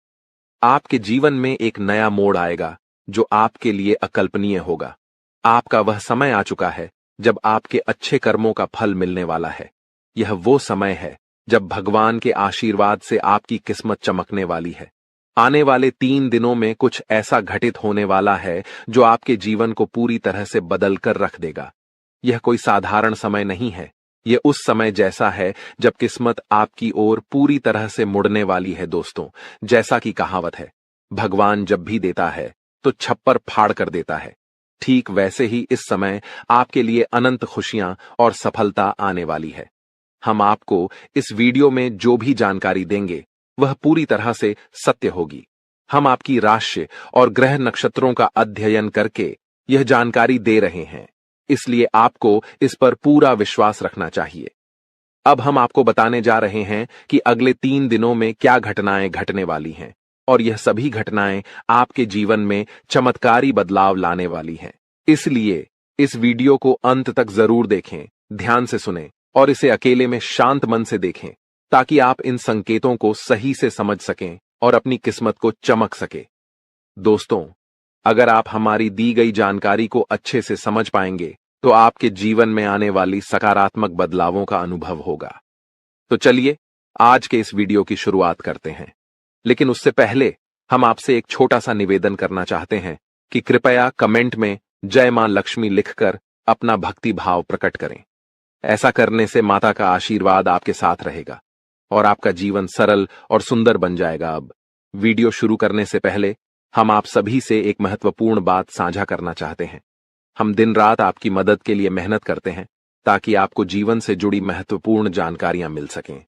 आपके जीवन में एक नया मोड़ आएगा जो आपके लिए अकल्पनीय होगा। आपका वह समय आ चुका है जब आपके अच्छे कर्मों का फल मिलने वाला है। यह वो समय है जब भगवान के आशीर्वाद से आपकी किस्मत चमकने वाली है। आने वाले 3 दिनों में कुछ ऐसा घटित होने वाला है जो आपके जीवन को पूरी तरह से बदल कर रख देगा। यह कोई साधारण समय नहीं है, यह उस समय जैसा है जब किस्मत आपकी ओर पूरी तरह से मुड़ने वाली है। दोस्तों, जैसा कि कहावत है, भगवान जब भी देता है तो छप्पर फाड़ कर देता है। ठीक वैसे ही इस समय आपके लिए अनंत खुशियां और सफलता आने वाली है। हम आपको इस वीडियो में जो भी जानकारी देंगे वह पूरी तरह से सत्य होगी। हम आपकी राशि और ग्रह नक्षत्रों का अध्ययन करके यह जानकारी दे रहे हैं, इसलिए आपको इस पर पूरा विश्वास रखना चाहिए। अब हम आपको बताने जा रहे हैं कि अगले 3 दिनों में क्या घटनाएं घटने वाली हैं, और यह सभी घटनाएं आपके जीवन में चमत्कारी बदलाव लाने वाली हैं। इसलिए इस वीडियो को अंत तक जरूर देखें, ध्यान से सुनें और इसे अकेले में शांत मन से देखें, ताकि आप इन संकेतों को सही से समझ सकें और अपनी किस्मत को चमक सके। दोस्तों, अगर आप हमारी दी गई जानकारी को अच्छे से समझ पाएंगे तो आपके जीवन में आने वाली सकारात्मक बदलावों का अनुभव होगा। तो चलिए आज के इस वीडियो की शुरुआत करते हैं। लेकिन उससे पहले हम आपसे एक छोटा सा निवेदन करना चाहते हैं कि कृपया कमेंट में जय मां लक्ष्मी लिखकर अपना भक्ति भाव प्रकट करें। ऐसा करने से माता का आशीर्वाद आपके साथ रहेगा और आपका जीवन सरल और सुंदर बन जाएगा। अब वीडियो शुरू करने से पहले हम आप सभी से एक महत्वपूर्ण बात साझा करना चाहते हैं। हम दिन रात आपकी मदद के लिए मेहनत करते हैं ताकि आपको जीवन से जुड़ी महत्वपूर्ण जानकारियां मिल सकें।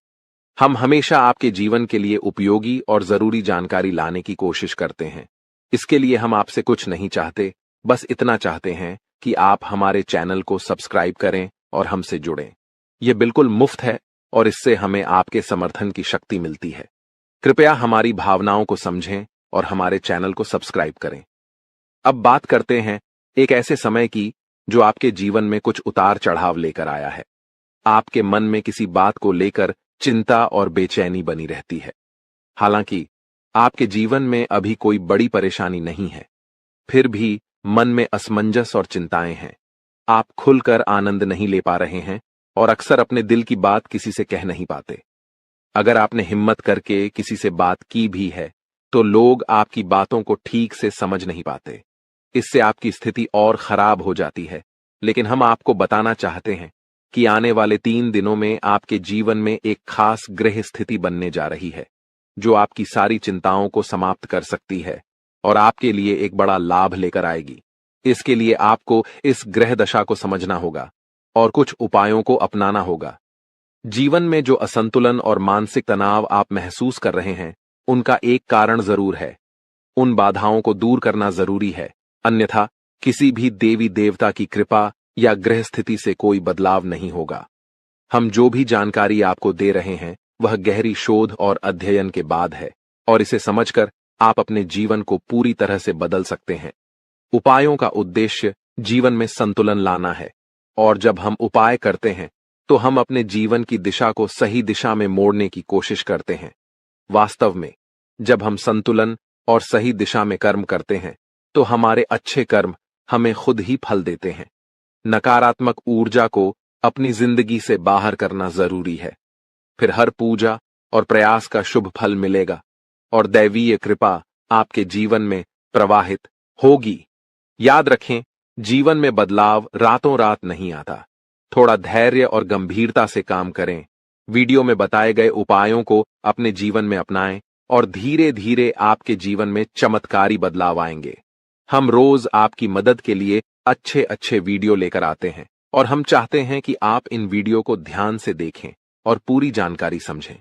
हम हमेशा आपके जीवन के लिए उपयोगी और जरूरी जानकारी लाने की कोशिश करते हैं। इसके लिए हम आपसे कुछ नहीं चाहते, बस इतना चाहते हैं कि आप हमारे चैनल को सब्सक्राइब करें और हमसे जुड़ें। यह बिल्कुल मुफ्त है और इससे हमें आपके समर्थन की शक्ति मिलती है। कृपया हमारी भावनाओं को समझें और हमारे चैनल को सब्सक्राइब करें। अब बात करते हैं एक ऐसे समय की जो आपके जीवन में कुछ उतार चढ़ाव लेकर आया है। आपके मन में किसी बात को लेकर चिंता और बेचैनी बनी रहती है। हालांकि आपके जीवन में अभी कोई बड़ी परेशानी नहीं है, फिर भी मन में असमंजस और चिंताएं हैं। आप खुलकर आनंद नहीं ले पा रहे हैं और अक्सर अपने दिल की बात किसी से कह नहीं पाते। अगर आपने हिम्मत करके किसी से बात की भी है तो लोग आपकी बातों को ठीक से समझ नहीं पाते। इससे आपकी स्थिति और खराब हो जाती है। लेकिन हम आपको बताना चाहते हैं कि आने वाले 3 दिनों में आपके जीवन में एक खास ग्रह स्थिति बनने जा रही है जो आपकी सारी चिंताओं को समाप्त कर सकती है और आपके लिए एक बड़ा लाभ लेकर आएगी। इसके लिए आपको इस ग्रह दशा को समझना होगा और कुछ उपायों को अपनाना होगा। जीवन में जो असंतुलन और मानसिक तनाव आप महसूस कर रहे हैं, उनका एक कारण जरूर है। उन बाधाओं को दूर करना जरूरी है, अन्यथा किसी भी देवी देवता की कृपा या ग्रह स्थिति से कोई बदलाव नहीं होगा। हम जो भी जानकारी आपको दे रहे हैं वह गहरी शोध और अध्ययन के बाद है और इसे समझकर आप अपने जीवन को पूरी तरह से बदल सकते हैं। उपायों का उद्देश्य जीवन में संतुलन लाना है, और जब हम उपाय करते हैं तो हम अपने जीवन की दिशा को सही दिशा में मोड़ने की कोशिश करते हैं। वास्तव में जब हम संतुलन और सही दिशा में कर्म करते हैं तो हमारे अच्छे कर्म हमें खुद ही फल देते हैं। नकारात्मक ऊर्जा को अपनी जिंदगी से बाहर करना जरूरी है। फिर हर पूजा और प्रयास का शुभ फल मिलेगा और दैवीय कृपा आपके जीवन में प्रवाहित होगी। याद रखें, जीवन में बदलाव रातों रात नहीं आता। थोड़ा धैर्य और गंभीरता से काम करें। वीडियो में बताए गए उपायों को अपने जीवन में अपनाएं और धीरे धीरे आपके जीवन में चमत्कारी बदलाव आएंगे। हम रोज आपकी मदद के लिए अच्छे अच्छे वीडियो लेकर आते हैं और हम चाहते हैं कि आप इन वीडियो को ध्यान से देखें और पूरी जानकारी समझें।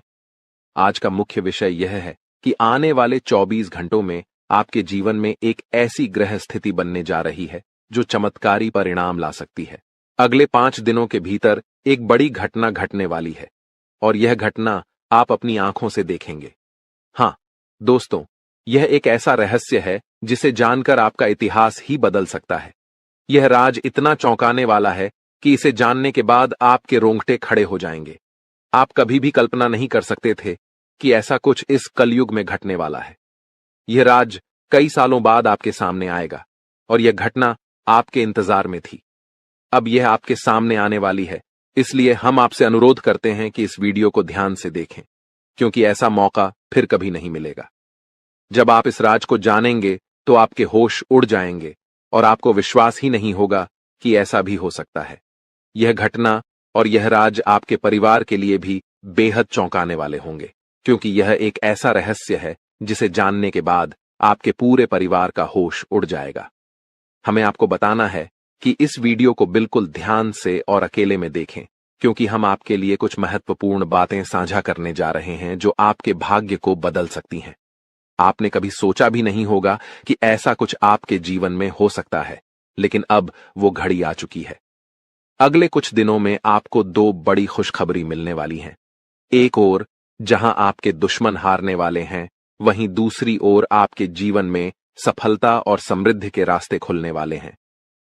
आज का मुख्य विषय यह है कि आने वाले 24 घंटों में आपके जीवन में एक ऐसी ग्रह स्थिति बनने जा रही है जो चमत्कारी परिणाम ला सकती है। अगले 5 दिनों के भीतर एक बड़ी घटना घटने वाली है और यह घटना आप अपनी आंखों से देखेंगे। हाँ दोस्तों, यह एक ऐसा रहस्य है जिसे जानकर आपका इतिहास ही बदल सकता है। यह राज इतना चौंकाने वाला है कि इसे जानने के बाद आपके रोंगटे खड़े हो जाएंगे। आप कभी भी कल्पना नहीं कर सकते थे कि ऐसा कुछ इस कलयुग में घटने वाला है। यह राज कई सालों बाद आपके सामने आएगा और यह घटना आपके इंतजार में थी। अब यह आपके सामने आने वाली है, इसलिए हम आपसे अनुरोध करते हैं कि इस वीडियो को ध्यान से देखें, क्योंकि ऐसा मौका फिर कभी नहीं मिलेगा। जब आप इस राज को जानेंगे तो आपके होश उड़ जाएंगे और आपको विश्वास ही नहीं होगा कि ऐसा भी हो सकता है। यह घटना और यह राज आपके परिवार के लिए भी बेहद चौंकाने वाले होंगे, क्योंकि यह एक ऐसा रहस्य है जिसे जानने के बाद आपके पूरे परिवार का होश उड़ जाएगा। हमें आपको बताना है कि इस वीडियो को बिल्कुल ध्यान से और अकेले में देखें, क्योंकि हम आपके लिए कुछ महत्वपूर्ण बातें साझा करने जा रहे हैं जो आपके भाग्य को बदल सकती हैं। आपने कभी सोचा भी नहीं होगा कि ऐसा कुछ आपके जीवन में हो सकता है, लेकिन अब वो घड़ी आ चुकी है। अगले कुछ दिनों में आपको 2 बड़ी खुशखबरी मिलने वाली हैं। एक ओर जहां आपके दुश्मन हारने वाले हैं, वहीं दूसरी ओर आपके जीवन में सफलता और समृद्धि के रास्ते खुलने वाले हैं।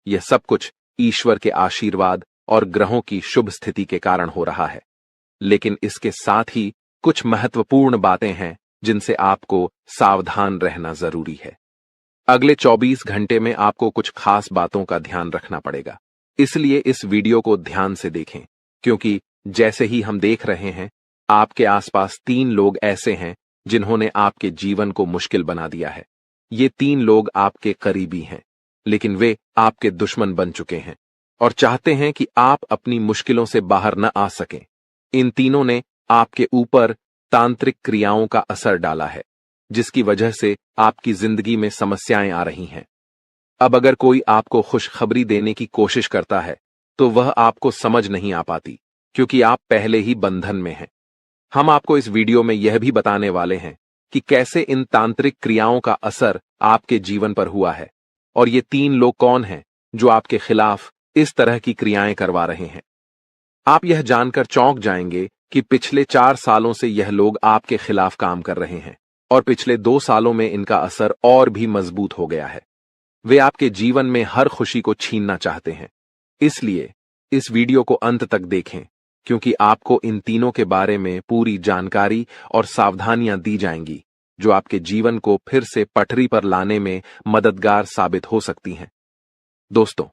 यह सब कुछ ईश्वर के आशीर्वाद और ग्रहों की शुभ स्थिति के कारण हो रहा है। लेकिन इसके साथ ही कुछ महत्वपूर्ण बातें हैं जिनसे आपको सावधान रहना जरूरी है। अगले 24 घंटे में आपको कुछ खास बातों का ध्यान रखना पड़ेगा, इसलिए इस वीडियो को ध्यान से देखें, क्योंकि जैसे ही हम देख रहे हैं, आपके आसपास 3 लोग ऐसे हैं जिन्होंने आपके जीवन को मुश्किल बना दिया है। ये 3 लोग आपके करीबी हैं, लेकिन वे आपके दुश्मन बन चुके हैं और चाहते हैं कि आप अपनी मुश्किलों से बाहर न आ सकें। इन तीनों ने आपके ऊपर तांत्रिक क्रियाओं का असर डाला है, जिसकी वजह से आपकी जिंदगी में समस्याएं आ रही हैं। अब अगर कोई आपको खुशखबरी देने की कोशिश करता है, तो वह आपको समझ नहीं आ पाती, क्योंकि आप पहले ही बंधन में हैं। हम आपको इस वीडियो में यह भी बताने वाले हैं कि कैसे इन तांत्रिक क्रियाओं का असर आपके जीवन पर हुआ है और ये 3 लोग कौन हैं जो आपके खिलाफ इस तरह की क्रियाएं करवा रहे हैं। आप यह जानकर चौंक जाएंगे कि पिछले 4 सालों से यह लोग आपके खिलाफ काम कर रहे हैं और पिछले 2 सालों में इनका असर और भी मजबूत हो गया है। वे आपके जीवन में हर खुशी को छीनना चाहते हैं। इसलिए इस वीडियो को अंत तक देखें, क्योंकि आपको इन तीनों के बारे में पूरी जानकारी और सावधानियां दी जाएंगी जो आपके जीवन को फिर से पटरी पर लाने में मददगार साबित हो सकती हैं। दोस्तों,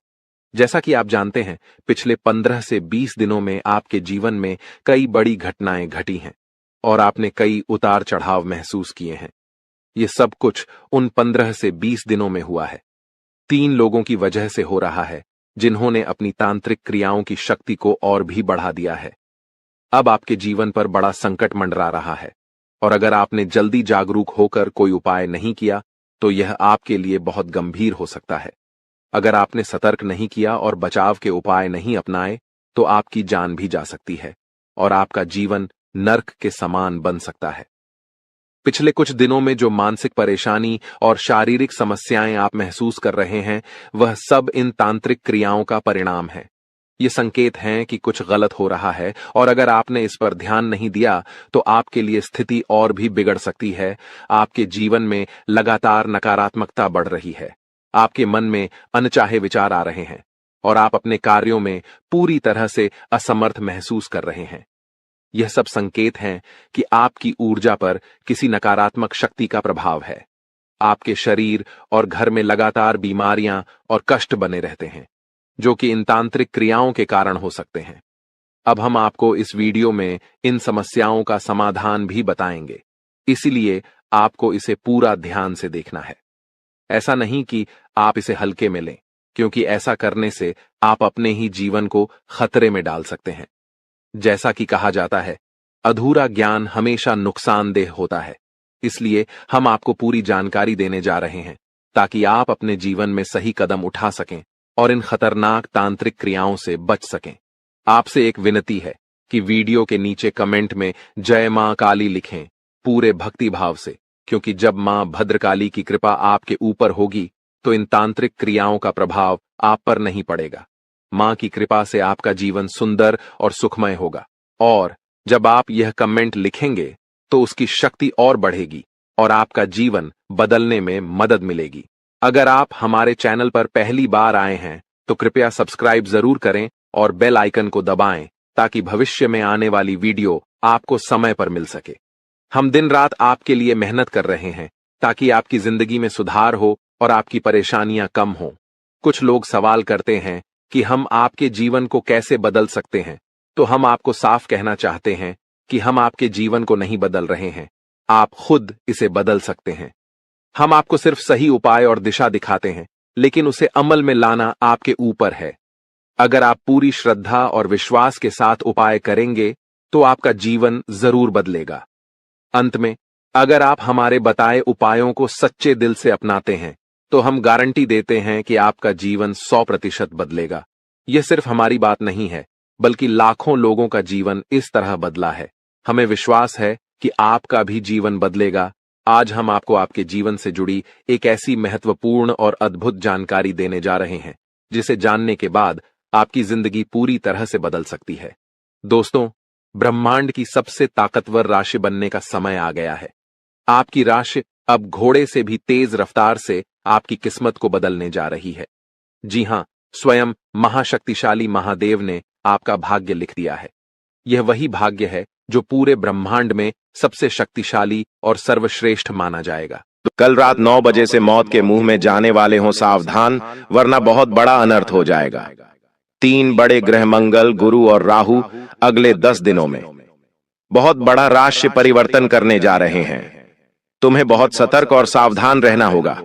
जैसा कि आप जानते हैं, पिछले 15 से 20 दिनों में आपके जीवन में कई बड़ी घटनाएं घटी हैं और आपने कई उतार चढ़ाव महसूस किए हैं। ये सब कुछ उन 15 से 20 दिनों में हुआ है। 3 लोगों की वजह से हो रहा है जिन्होंने अपनी तांत्रिक क्रियाओं की शक्ति को और भी बढ़ा दिया है। अब आपके जीवन पर बड़ा संकट मंडरा रहा है और अगर आपने जल्दी जागरूक होकर कोई उपाय नहीं किया तो यह आपके लिए बहुत गंभीर हो सकता है। अगर आपने सतर्क नहीं किया और बचाव के उपाय नहीं अपनाए तो आपकी जान भी जा सकती है और आपका जीवन नर्क के समान बन सकता है। पिछले कुछ दिनों में जो मानसिक परेशानी और शारीरिक समस्याएं आप महसूस कर रहे हैं, वह सब इन तांत्रिक क्रियाओं का परिणाम है। ये संकेत हैं कि कुछ गलत हो रहा है और अगर आपने इस पर ध्यान नहीं दिया तो आपके लिए स्थिति और भी बिगड़ सकती है। आपके जीवन में लगातार नकारात्मकता बढ़ रही है, आपके मन में अनचाहे विचार आ रहे हैं और आप अपने कार्यों में पूरी तरह से असमर्थ महसूस कर रहे हैं। यह सब संकेत हैं कि आपकी ऊर्जा पर किसी नकारात्मक शक्ति का प्रभाव है। आपके शरीर और घर में लगातार बीमारियां और कष्ट बने रहते हैं, जो कि इन तांत्रिक क्रियाओं के कारण हो सकते हैं। अब हम आपको इस वीडियो में इन समस्याओं का समाधान भी बताएंगे, इसलिए आपको इसे पूरा ध्यान से देखना है। ऐसा नहीं कि आप इसे हल्के में लें, क्योंकि ऐसा करने से आप अपने ही जीवन को खतरे में डाल सकते हैं। जैसा कि कहा जाता है, अधूरा ज्ञान हमेशा नुकसानदेह होता है। इसलिए हम आपको पूरी जानकारी देने जा रहे हैं, ताकि आप अपने जीवन में सही कदम उठा सकें और इन खतरनाक तांत्रिक क्रियाओं से बच सकें। आपसे एक विनती है कि वीडियो के नीचे कमेंट में जय मां काली लिखें, पूरे भक्ति भाव से, क्योंकि जब मां भद्रकाली की कृपा आपके ऊपर होगी तो इन तांत्रिक क्रियाओं का प्रभाव आप पर नहीं पड़ेगा। मां की कृपा से आपका जीवन सुंदर और सुखमय होगा, और जब आप यह कमेंट लिखेंगे तो उसकी शक्ति और बढ़ेगी और आपका जीवन बदलने में मदद मिलेगी। अगर आप हमारे चैनल पर पहली बार आए हैं तो कृपया सब्सक्राइब जरूर करें और बेल आइकन को दबाएं, ताकि भविष्य में आने वाली वीडियो आपको समय पर मिल सके। हम दिन रात आपके लिए मेहनत कर रहे हैं ताकि आपकी जिंदगी में सुधार हो और आपकी परेशानियां कम हो। कुछ लोग सवाल करते हैं कि हम आपके जीवन को कैसे बदल सकते हैं, तो हम आपको साफ कहना चाहते हैं कि हम आपके जीवन को नहीं बदल रहे हैं, आप खुद इसे बदल सकते हैं। हम आपको सिर्फ सही उपाय और दिशा दिखाते हैं, लेकिन उसे अमल में लाना आपके ऊपर है। अगर आप पूरी श्रद्धा और विश्वास के साथ उपाय करेंगे तो आपका जीवन जरूर बदलेगा। अंत में, अगर आप हमारे बताए उपायों को सच्चे दिल से अपनाते हैं तो हम गारंटी देते हैं कि आपका जीवन 100% बदलेगा। यह सिर्फ हमारी बात नहीं है, बल्कि लाखों लोगों का जीवन इस तरह बदला है। हमें विश्वास है कि आपका भी जीवन बदलेगा। आज हम आपको आपके जीवन से जुड़ी एक ऐसी महत्वपूर्ण और अद्भुत जानकारी देने जा रहे हैं, जिसे जानने के बाद आपकी जिंदगी पूरी तरह से बदल सकती है। दोस्तों, ब्रह्मांड की सबसे ताकतवर राशि बनने का समय आ गया है। आपकी राशि अब घोड़े से भी तेज रफ्तार से आपकी किस्मत को बदलने जा रही है। जी हां, स्वयं महाशक्तिशाली महादेव ने आपका भाग्य लिख दिया है। यह वही भाग्य है जो पूरे ब्रह्मांड में सबसे शक्तिशाली और सर्वश्रेष्ठ माना जाएगा। कल रात 9 बजे से मौत के मुंह में जाने वाले हों सावधान, वरना बहुत बड़ा अनर्थ हो जाएगा। 3 बड़े ग्रह मंगल, गुरु और राहु अगले 10 दिनों में बहुत बड़ा राशि परिवर्तन करने जा रहे हैं। तुम्हें बहुत सतर्क और सावधान रहना होगा।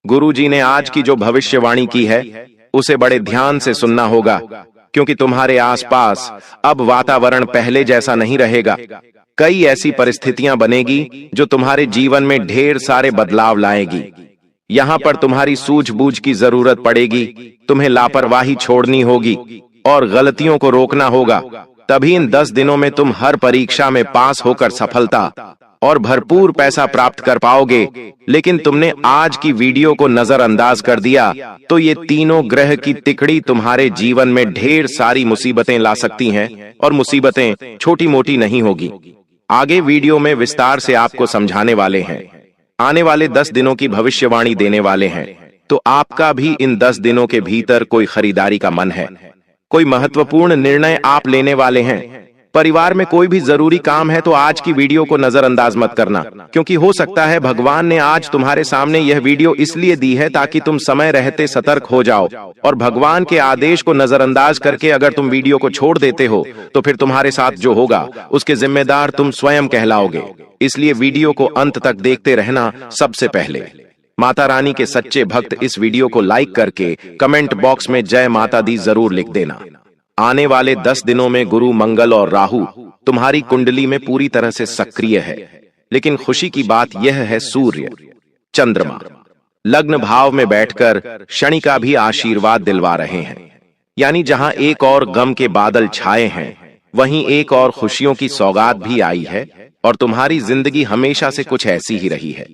गुरु जी ने आज की जो भविष्यवाणी की है उसे बड़े ध्यान से सुनना होगा, क्योंकि तुम्हारे आसपास अब वातावरण पहले जैसा नहीं रहेगा। कई ऐसी परिस्थितियां बनेगी जो तुम्हारे जीवन में ढेर सारे बदलाव लाएगी। यहां पर तुम्हारी सूझबूझ की जरूरत पड़ेगी। तुम्हें लापरवाही छोड़नी होगी और गलतियों को रोकना होगा। तभी इन 10 दिनों में तुम हर परीक्षा में पास होकर सफलता और भरपूर पैसा प्राप्त कर पाओगे। लेकिन तुमने आज की वीडियो को नजरअंदाज कर दिया तो ये तीनों ग्रह की तिकड़ी तुम्हारे जीवन में ढेर सारी मुसीबतें ला सकती हैं, और मुसीबतें छोटी मोटी नहीं होगी। आगे वीडियो में विस्तार से आपको समझाने वाले हैं। आने वाले 10 दिनों की भविष्यवाणी देने वाले हैं। तो आपका भी इन 10 दिनों के भीतर कोई खरीदारी का मन है, कोई महत्वपूर्ण निर्णय आप लेने वाले हैं, परिवार में कोई भी जरूरी काम है, तो आज की वीडियो को नजरअंदाज मत करना, क्योंकि हो सकता है भगवान ने आज तुम्हारे सामने यह वीडियो इसलिए दी है ताकि तुम समय रहते सतर्क हो जाओ। और भगवान के आदेश को नजरअंदाज करके अगर तुम वीडियो को छोड़ देते हो तो फिर तुम्हारे साथ जो होगा उसके जिम्मेदार तुम स्वयं कहलाओगे। इसलिए वीडियो को अंत तक देखते रहना। सबसे पहले माता रानी के सच्चे भक्त इस वीडियो को लाइक करके कमेंट बॉक्स में जय माता दी जरूर लिख देना। आने वाले 10 दिनों में गुरु, मंगल और राहु तुम्हारी कुंडली में पूरी तरह से सक्रिय है। लेकिन खुशी की बात यह है, सूर्य, चंद्रमा लग्न भाव में बैठकर शनि का भी आशीर्वाद दिलवा रहे हैं। यानी जहां एक और गम के बादल छाए हैं, वहीं एक और खुशियों की सौगात भी आई है। और तुम्हारी जिंदगी हमेशा से कुछ ऐसी ही रही है।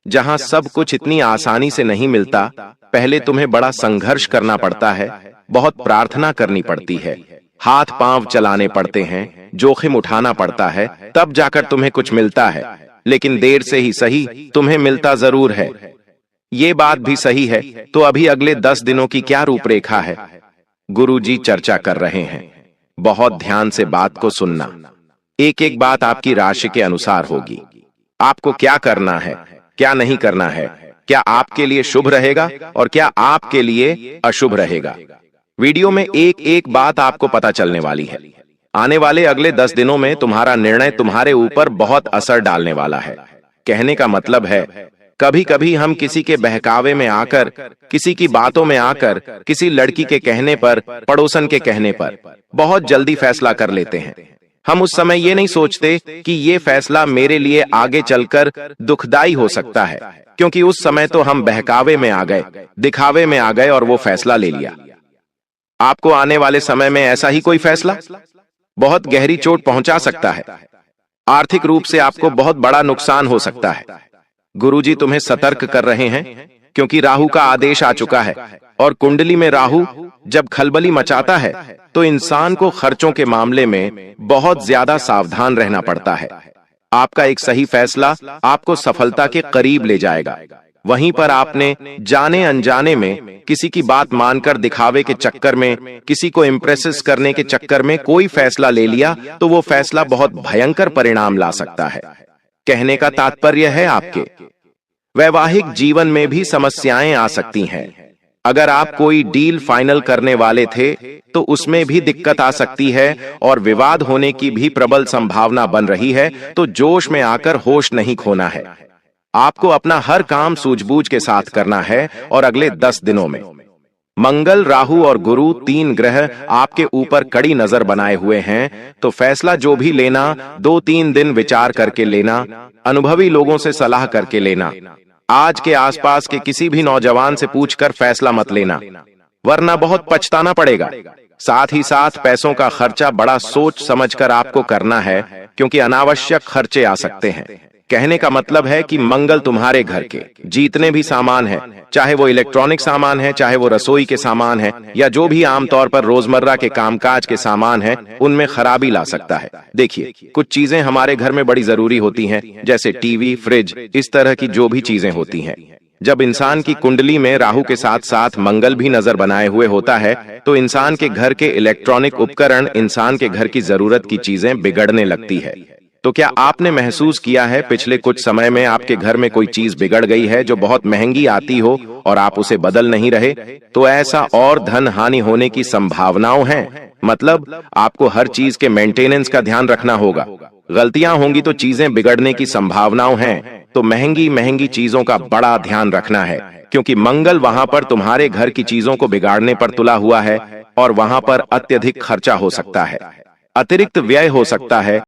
जहां सब कुछ इतनी आसानी से नहीं मिलता, पहले तुम्हें बड़ा संघर्ष करना पड़ता है, बहुत प्रार्थना करनी पड़ती है, हाथ पांव चलाने पड़ते हैं, जोखिम उठाना पड़ता है, तब जाकर तुम्हें कुछ मिलता है। लेकिन देर से ही सही तुम्हें मिलता जरूर है। ये बात भी सही है। तो अभी अगले 10 दिनों की क्या रूपरेखा है, गुरु जी चर्चा कर रहे हैं। बहुत ध्यान से बात को सुनना। एक एक बात आपकी राशि के अनुसार होगी। आपको क्या करना है, क्या नहीं करना है, क्या आपके लिए शुभ रहेगा और क्या आपके लिए अशुभ रहेगा। वीडियो में एक एक बात आपको पता चलने वाली है। आने वाले अगले 10 दिनों में तुम्हारा निर्णय तुम्हारे ऊपर बहुत असर डालने वाला है। कहने का मतलब है, कभी कभी हम किसी के बहकावे में आकर, किसी की बातों में आकर, किसी लड़की के कहने पर, पड़ोसन के कहने पर बहुत जल्दी फैसला कर लेते हैं। हम उस समय ये नहीं सोचते कि ये फैसला मेरे लिए आगे चलकर दुखदाई हो सकता है, क्योंकि उस समय तो हम बहकावे में आ गए, दिखावे में आ गए और वो फैसला ले लिया। आपको आने वाले समय में ऐसा ही कोई फैसला बहुत गहरी चोट पहुंचा सकता है। आर्थिक रूप से आपको बहुत बड़ा नुकसान हो सकता है। गुरुजी तुम्हें सतर्क कर रहे हैं, क्योंकि राहु का आदेश आ चुका है और कुंडली में राहु जब खलबली मचाता है तो इंसान को खर्चों के मामले में बहुत ज्यादा सावधान रहना पड़ता है। आपका एक सही फैसला आपको सफलता के करीब ले जाएगा। वहीं पर आपने जाने अनजाने में किसी की बात मानकर दिखावे के चक्कर में, किसी को इम्प्रेस करने के चक्कर में कोई फैसला ले लिया तो वो फैसला बहुत भयंकर परिणाम ला सकता है। कहने का तात्पर्य है, आपके वैवाहिक जीवन में भी समस्याएं आ सकती हैं। अगर आप कोई डील फाइनल करने वाले थे तो उसमें भी दिक्कत आ सकती है और विवाद होने की भी प्रबल संभावना बन रही है, तो जोश में आकर होश नहीं खोना है। आपको अपना हर काम सूझबूझ के साथ करना है और अगले 10 दिनों में मंगल, राहु और गुरु 3 ग्रह आपके ऊपर कड़ी नजर बनाए हुए हैं, तो फैसला जो भी लेना 2-3 दिन विचार करके लेना, अनुभवी लोगों से सलाह करके लेना। आज के आसपास के किसी भी नौजवान से पूछकर फैसला मत लेना, वरना बहुत पछताना पड़ेगा। साथ ही साथ पैसों का खर्चा बड़ा सोच समझकर आपको करना है, क्योंकि अनावश्यक खर्चे आ सकते हैं। कहने का मतलब है कि मंगल तुम्हारे घर के जितने भी सामान है, चाहे वो इलेक्ट्रॉनिक सामान है, चाहे वो रसोई के सामान है, या जो भी आमतौर पर रोजमर्रा के कामकाज के सामान है, उनमें खराबी ला सकता है। देखिए, कुछ चीजें हमारे घर में बड़ी जरूरी होती हैं, जैसे टीवी, फ्रिज, इस तरह की जो भी चीजें होती हैं। जब इंसान की कुंडली में राहु के साथ साथ मंगल भी नजर बनाए हुए होता है, तो इंसान के घर के इलेक्ट्रॉनिक उपकरण, इंसान के घर की जरूरत की चीजें बिगड़ने लगती है। तो क्या आपने महसूस किया है पिछले कुछ समय में आपके घर में कोई चीज बिगड़ गई है जो बहुत महंगी आती हो और आप उसे बदल नहीं रहे? तो ऐसा और धन हानि होने की संभावनाओं हैं। मतलब आपको हर चीज के मेंटेनेंस का ध्यान रखना होगा। गलतियां होंगी तो चीजें बिगड़ने की संभावनाओं हैं, तो महंगी महंगी चीजों का बड़ा ध्यान रखना है, क्योंकि मंगल वहां पर तुम्हारे घर की चीजों को बिगाड़ने पर तुला हुआ है और वहां पर अत्यधिक खर्चा हो सकता है, अतिरिक्त व्यय हो सकता है।